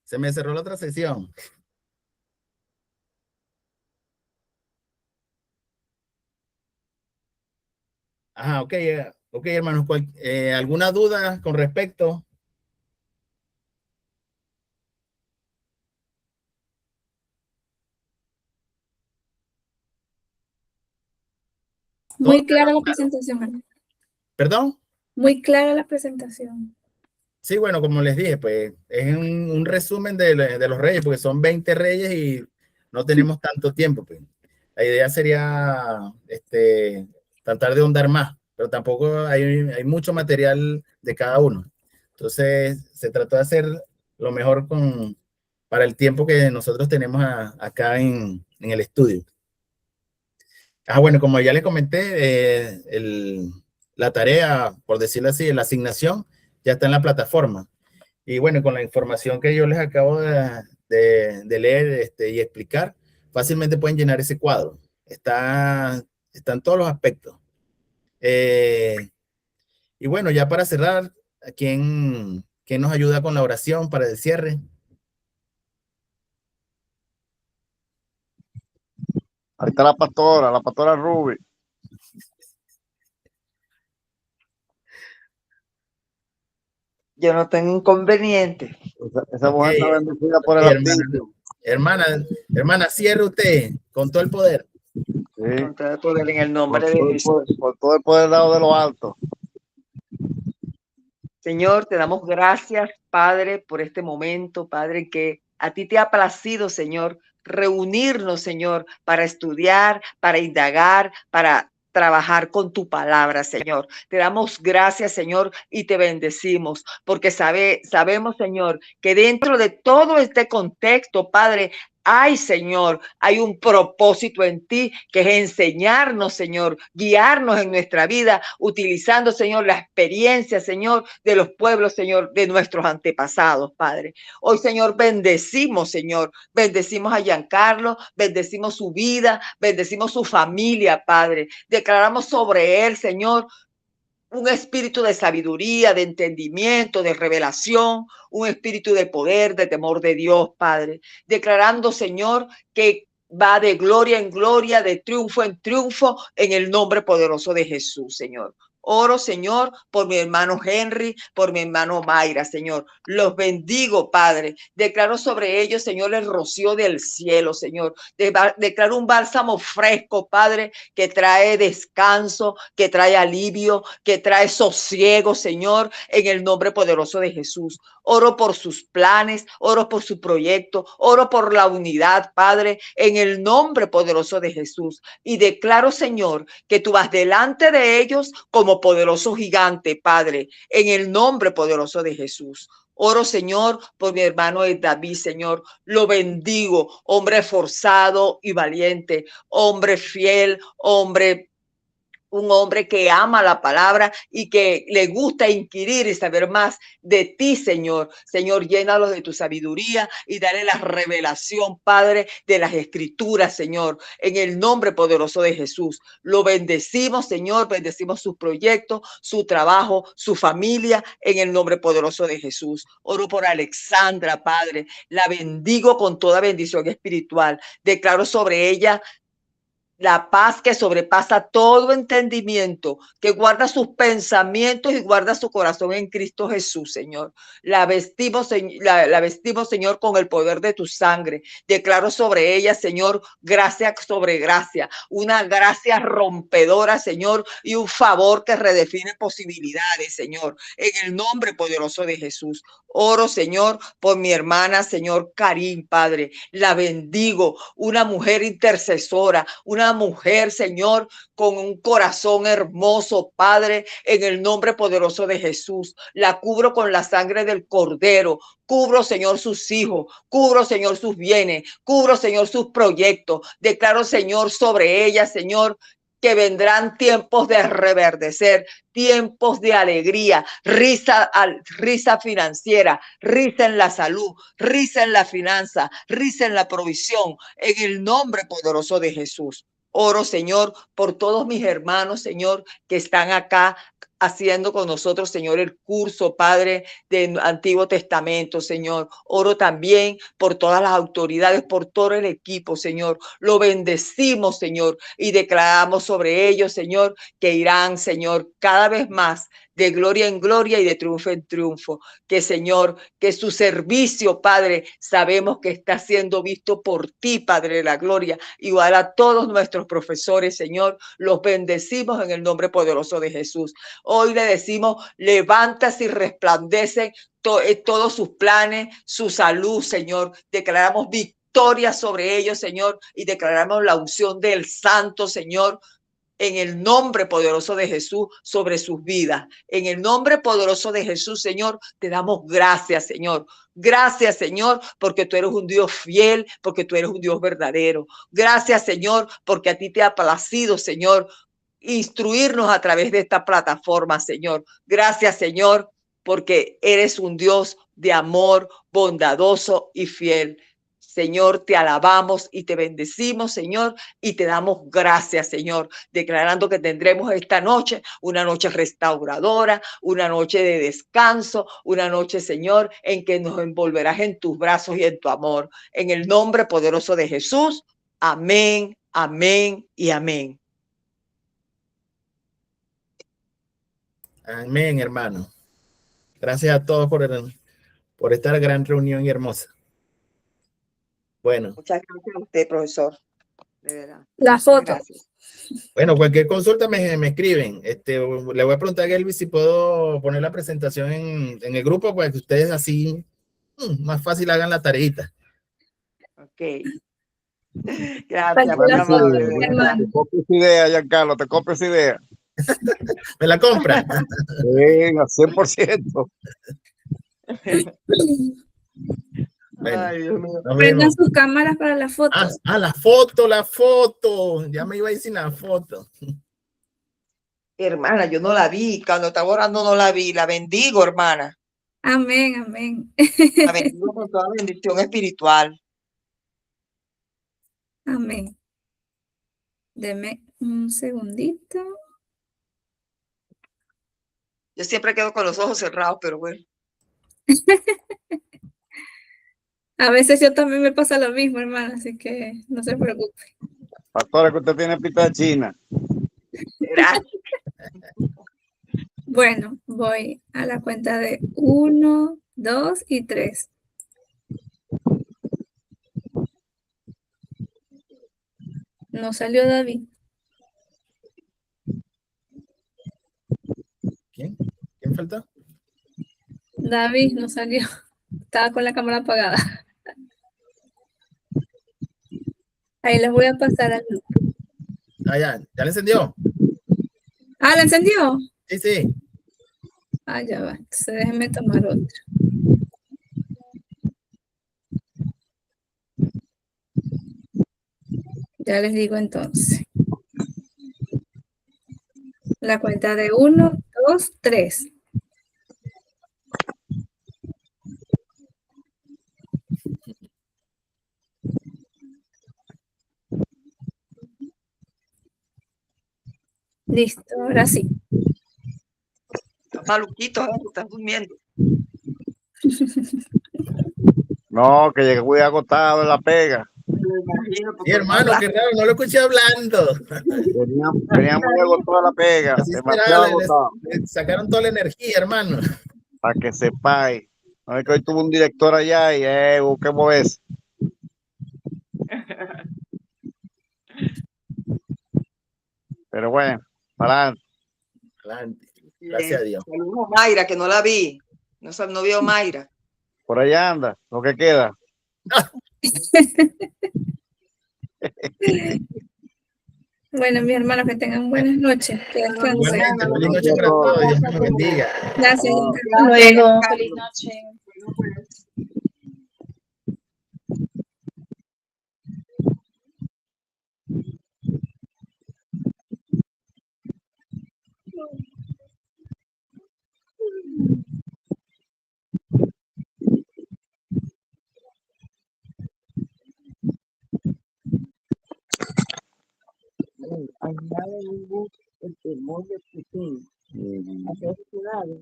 Se me cerró la otra sesión. Ajá, ok, hermanos. ¿Alguna duda con respecto? Muy clara la presentación, Ana. ¿Perdón? Muy clara la presentación. Sí, bueno, como les dije, pues es un resumen de los reyes, porque son 20 reyes y no tenemos tanto tiempo. Pues. La idea sería tratar de ahondar más, pero tampoco hay mucho material de cada uno. Entonces, se trató de hacer lo mejor para el tiempo que nosotros tenemos acá en el estudio. Bueno, como ya les comenté, la tarea, por decirlo así, la asignación ya está en la plataforma. Y bueno, con la información que yo les acabo de leer y explicar, fácilmente pueden llenar ese cuadro. Están todos los aspectos. Y bueno, ya para cerrar, ¿quién nos ayuda con la oración para el cierre? Ahí está la pastora Ruby. Yo no tengo inconveniente. Esa Ok, mujer está bendecida por ok, el hermana. Altísimo. Hermana, cierre usted con todo el poder. Sí, Con todo el poder en el por nombre de todo el Jesús. poder, por todo el poder dado de lo alto. Señor, te damos gracias, Padre, por este momento, Padre, que a ti te ha placido, Señor, reunirnos, Señor, para estudiar, para indagar, para trabajar con tu palabra, Señor. Te damos gracias, Señor, y te bendecimos, porque sabemos, Señor, que dentro de todo este contexto, Padre, hay, Señor, hay un propósito en ti que es enseñarnos, Señor, guiarnos en nuestra vida, utilizando, Señor, la experiencia, Señor, de los pueblos, Señor, de nuestros antepasados, Padre. Hoy, Señor, bendecimos, Señor, bendecimos a Giancarlo, bendecimos su vida, bendecimos su familia, Padre. Declaramos sobre él, Señor, un espíritu de sabiduría, de entendimiento, de revelación, un espíritu de poder, de temor de Dios, Padre. Declarando, Señor, que va de gloria en gloria, de triunfo en triunfo, en el nombre poderoso de Jesús, Señor. Oro, Señor, por mi hermano Henry, por mi hermano Mayra, Señor. Los bendigo, Padre. Declaro sobre ellos, Señor, el rocío del cielo, Señor. Declaro un bálsamo fresco, Padre, que trae descanso, que trae alivio, que trae sosiego, Señor, en el nombre poderoso de Jesús. Oro por sus planes, oro por su proyecto, oro por la unidad, Padre, en el nombre poderoso de Jesús. Y declaro, Señor, que tú vas delante de ellos como poderoso gigante, Padre, en el nombre poderoso de Jesús. Oro, Señor, por mi hermano David, Señor. Lo bendigo, hombre esforzado y valiente, hombre fiel, un hombre que ama la palabra y que le gusta inquirir y saber más de ti, Señor. Señor, llénalo de tu sabiduría y dale la revelación, Padre, de las escrituras, Señor, en el nombre poderoso de Jesús. Lo bendecimos, Señor, bendecimos su proyecto, su trabajo, su familia, en el nombre poderoso de Jesús. Oro por Alexandra, Padre, la bendigo con toda bendición espiritual. Declaro sobre ella la paz que sobrepasa todo entendimiento, que guarda sus pensamientos y guarda su corazón en Cristo Jesús, Señor. La vestimos, Señor, con el poder de tu sangre. Declaro sobre ella, Señor, gracia sobre gracia, una gracia rompedora, Señor, y un favor que redefine posibilidades, Señor, en el nombre poderoso de Jesús. Oro, Señor, por mi hermana, Señor Karim, Padre. La bendigo, una mujer intercesora, una mujer, Señor, con un corazón hermoso, Padre, en el nombre poderoso de Jesús. La cubro con la sangre del Cordero. Cubro, Señor, sus hijos. Cubro, Señor, sus bienes. Cubro, Señor, sus proyectos. Declaro, Señor, sobre ella, Señor, que vendrán tiempos de reverdecer, tiempos de alegría, risa financiera, risa en la salud, risa en la finanza, risa en la provisión, en el nombre poderoso de Jesús. Oro, Señor, por todos mis hermanos, Señor, que están acá haciendo con nosotros, Señor, el curso, Padre, del Antiguo Testamento, Señor. Oro también por todas las autoridades, por todo el equipo, Señor. Lo bendecimos, Señor, y declaramos sobre ellos, Señor, que irán, Señor, cada vez más de gloria en gloria y de triunfo en triunfo. Que, Señor, que su servicio, Padre, sabemos que está siendo visto por ti, Padre de la gloria, igual a todos nuestros profesores, Señor. Los bendecimos en el nombre poderoso de Jesús. Hoy le decimos, levántase y resplandecen todos sus planes, su salud, Señor. Declaramos victoria sobre ellos, Señor, y declaramos la unción del Santo, Señor, en el nombre poderoso de Jesús sobre sus vidas. En el nombre poderoso de Jesús, Señor, te damos gracias, Señor. Gracias, Señor, porque tú eres un Dios fiel, porque tú eres un Dios verdadero. Gracias, Señor, porque a ti te ha placido, Señor, instruirnos a través de esta plataforma, Señor. Gracias, Señor, porque eres un Dios de amor, bondadoso y fiel. Señor, te alabamos y te bendecimos, Señor, y te damos gracias, Señor, declarando que tendremos esta noche una noche restauradora, una noche de descanso, una noche, Señor, en que nos envolverás en tus brazos y en tu amor. En el nombre poderoso de Jesús, amén, amén y amén. Amén, hermano. Gracias a todos por esta gran reunión y hermosa. Bueno, Muchas gracias a usted, profesor. De verdad. La Muchas foto. gracias. bueno, cualquier consulta me escriben. Le voy a preguntar a Elvis si puedo poner la presentación en el grupo para que ustedes así más fácil hagan la tareita. Ok. Gracias, muy La foto, amable, de verdad. Te copio esa idea, Giancarlo, te copio esa idea. ¿Me la compra? Venga, 100%. Bueno, Ay, Dios mío. nos Prendan vemos. sus cámaras para la foto. La foto. Ya me iba a decir la foto. Hermana, yo no la vi. Cuando estaba orando no la vi. La bendigo, hermana. Amén, amén. La bendigo con toda bendición espiritual. Amén. Deme un segundito. Yo siempre quedo con los ojos cerrados, pero bueno. A veces yo también me pasa lo mismo, hermana, así que no se preocupe. Pastora, que usted tiene pita de China. Gracias. Bueno, voy a la cuenta de 1, 2 y 3. No salió David. ¿Quién? ¿Quién falta? David no salió. Estaba con la cámara apagada. Ahí les voy a pasar al grupo. Ya le encendió. Ah, ¿la encendió? Sí. Ah, ya va. Entonces déjenme tomar otra. Ya les digo entonces. La cuenta de 1, 2, 3. Listo, ahora sí. Estás maluquito, estás durmiendo. No, que llegué muy agotado en la pega. Me lo imagino, Sí, porque hermano, qué raro, no lo escuché hablando. Venía muy agotado en la pega. Así será, Demasiado agotado. le sacaron toda la energía, hermano. Para que sepáis. No es que hoy tuvo un director allá y busquemos eso. Pero bueno, para Adelante. Gracias a Dios. Saludos a Mayra, que no la vi. No vio Mayra. por allá anda, lo que queda. Bueno, mis hermanos, que tengan buenas noches. Que descansen. Igualmente, feliz noche para todos. Dios me los bendiga. Gracias. Hasta luego. Feliz noche. Añade un bus el temor de Putin hacia otras ciudades.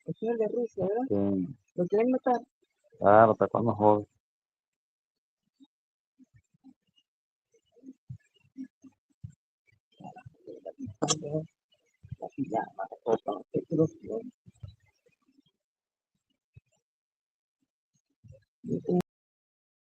Ese es el de Rusia, ¿verdad? Sí. ¿Lo quieren matar? Claro, está cuando joven.